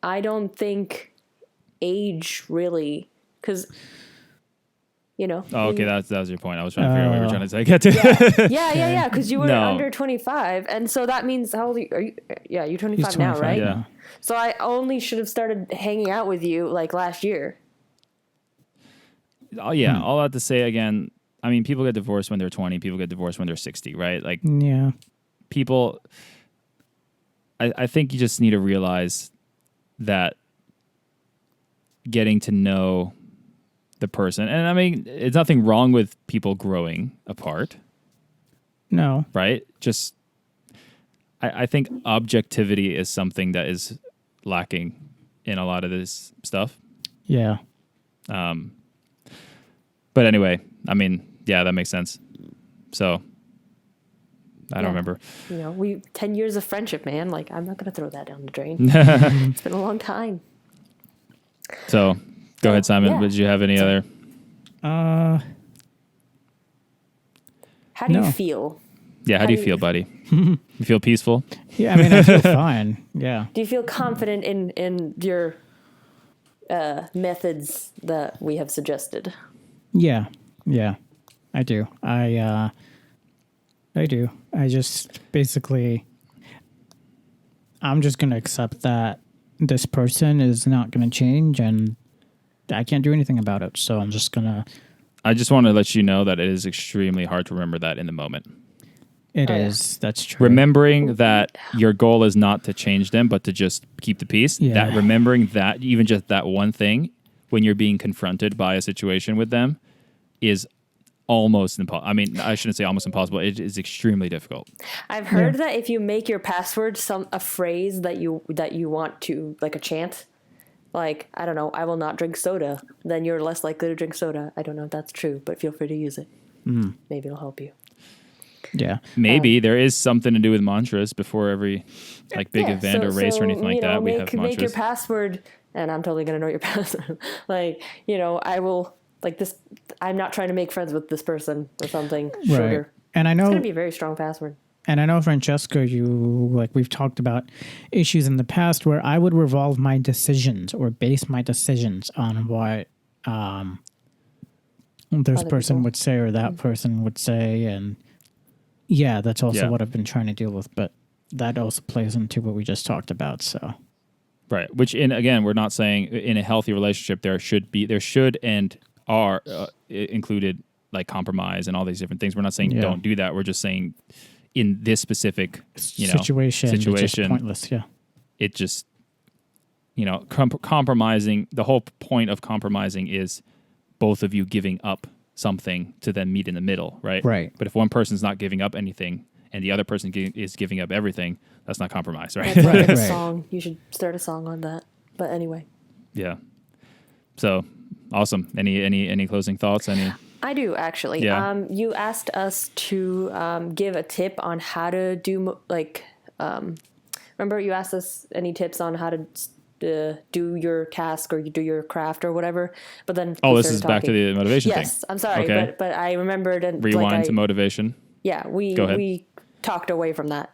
I don't think age really, because, Oh, okay, that was your point. I was trying to figure out what you were trying to say. Get to. Yeah, because you were under 25, and so that means how old are you? Yeah, you're 25 now, right? Yeah. So I only should have started hanging out with you like last year. Oh yeah, all that to say again. I mean, people get divorced when they're 20. People get divorced when they're 60, right? Like, yeah, people. I think you just need to realize that getting to know the person, and I mean, it's nothing wrong with people growing apart. No. Right? Just, I think objectivity is something that is lacking in a lot of this stuff. Yeah. But anyway, I mean, yeah, that makes sense. So, I don't remember. 10 years of friendship, man. Like, I'm not going to throw that down the drain. It's been a long time. So, go ahead, Simon. Yeah. Did you have any other? How do you feel? Yeah, how do you feel, buddy? You feel peaceful? Yeah, I mean, I feel fine. Yeah. Do you feel confident in your methods that we have suggested? Yeah, I do. I do. I just basically, I'm just going to accept that this person is not going to change and I can't do anything about it. So I'm just going to. I just want to let you know that it is extremely hard to remember that in the moment. It is. Yeah. That's true. Remembering that your goal is not to change them, but to just keep the peace. Yeah. That remembering that, even just that one thing, when you're being confronted by a situation with them, is almost impossible. I mean, I shouldn't say almost impossible. It is extremely difficult. I've heard that if you make your password a phrase that you want to, like a chant, like, I don't know, I will not drink soda, then you're less likely to drink soda. I don't know if that's true, but feel free to use it. Mm. Maybe it'll help you. Yeah. Maybe there is something to do with mantras before every big event or race or anything like that. We have mantras. Make your password, and I'm totally going to know your password. I will, this, I'm not trying to make friends with this person or something. Shorter. And I know it's going to be a very strong password. And I know, Francesco, we've talked about issues in the past where I would revolve my decisions or base my decisions on what this person would say or that person would say. And yeah, that's also what I've been trying to deal with. But that also plays into what we just talked about. So, right. Which, again, we're not saying in a healthy relationship there should and are included like compromise and all these different things. We're not saying don't do that. We're just saying in this specific situation, it's just pointless. Yeah, it just compromising. The whole point of compromising is both of you giving up something to then meet in the middle, right? Right. But if one person's not giving up anything and the other person is giving up everything, that's not compromise, right? That's like a song. You should start a song on that. But anyway. Yeah. So awesome. Any closing thoughts? I do, actually. Yeah. You asked us to give a tip on how to do, remember you asked us any tips on how to do your task or you do your craft or whatever, but then this is back to the motivation thing. Yes, I'm sorry, okay. but I remembered and rewind to motivation. Yeah, we talked away from that.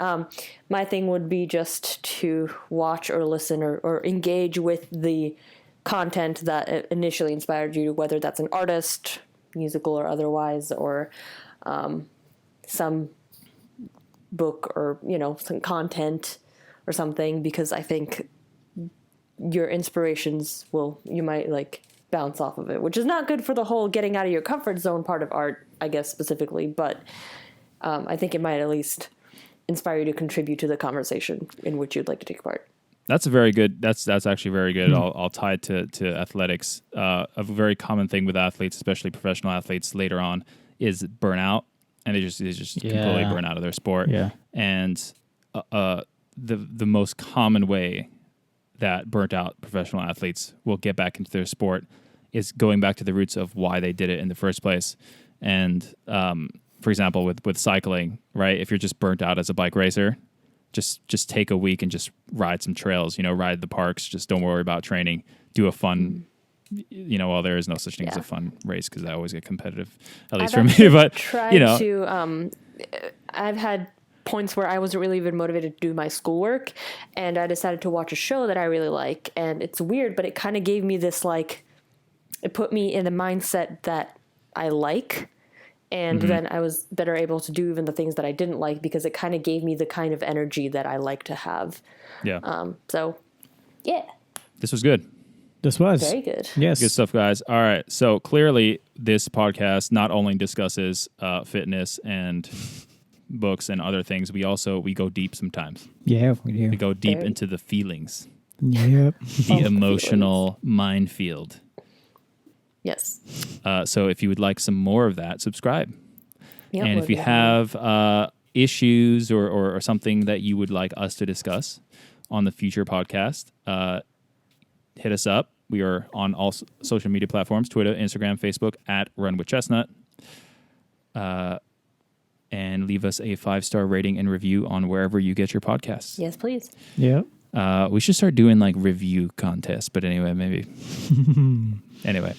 My thing would be just to watch or listen or engage with the content that initially inspired you, whether that's an artist, musical or otherwise, or some book or some content or something, because I think your inspirations you might like bounce off of it, which is not good for the whole getting out of your comfort zone part of art, I guess, specifically, but I think it might at least inspire you to contribute to the conversation in which you'd like to take part. That's actually very good. I'll tie it to athletics. A very common thing with athletes, especially professional athletes later on, is burnout, and they just completely burn out of their sport. Yeah. And the most common way that burnt out professional athletes will get back into their sport is going back to the roots of why they did it in the first place. And for example, with cycling, right? If you're just burnt out as a bike racer, just take a week and just ride some trails, ride the parks. Just don't worry about training. Do a fun, well, there is no such thing as a fun race because I always get competitive, at least for me. But I've had points where I wasn't really even motivated to do my schoolwork, and I decided to watch a show that I really like. And it's weird, but it kind of gave me this it put me in the mindset that I like. And then I was better able to do even the things that I didn't like because it kind of gave me the kind of energy that I like to have. Yeah. So, yeah. This was good. This was. Very good. Yes. Good stuff, guys. All right. So clearly this podcast not only discusses fitness and books and other things, we go deep sometimes. Yeah, we do. We go deep into the feelings. Yep. The emotional minefield. Yes. So if you would like some more of that, subscribe. Yep, and if you have issues or something that you would like us to discuss on the future podcast, hit us up. We are on all social media platforms, Twitter, Instagram, Facebook, at Run With Chestnut. And leave us a 5-star rating and review on wherever you get your podcasts. Yes, please. Yep. We should start doing review contests, but anyway, maybe. Anyway.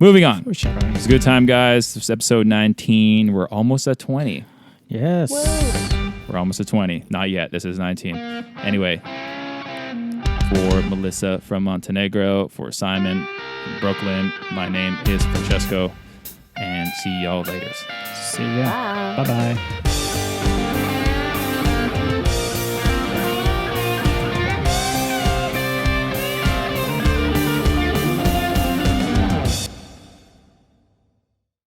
Moving on. It's a good time, guys. This is episode 19. We're almost at 20. Yes. Whoa. We're almost at 20. Not yet. This is 19. Anyway, for Melissa from Montenegro, for Simon from Brooklyn, my name is Francesco, and see y'all later. See ya. Bye. Bye-bye.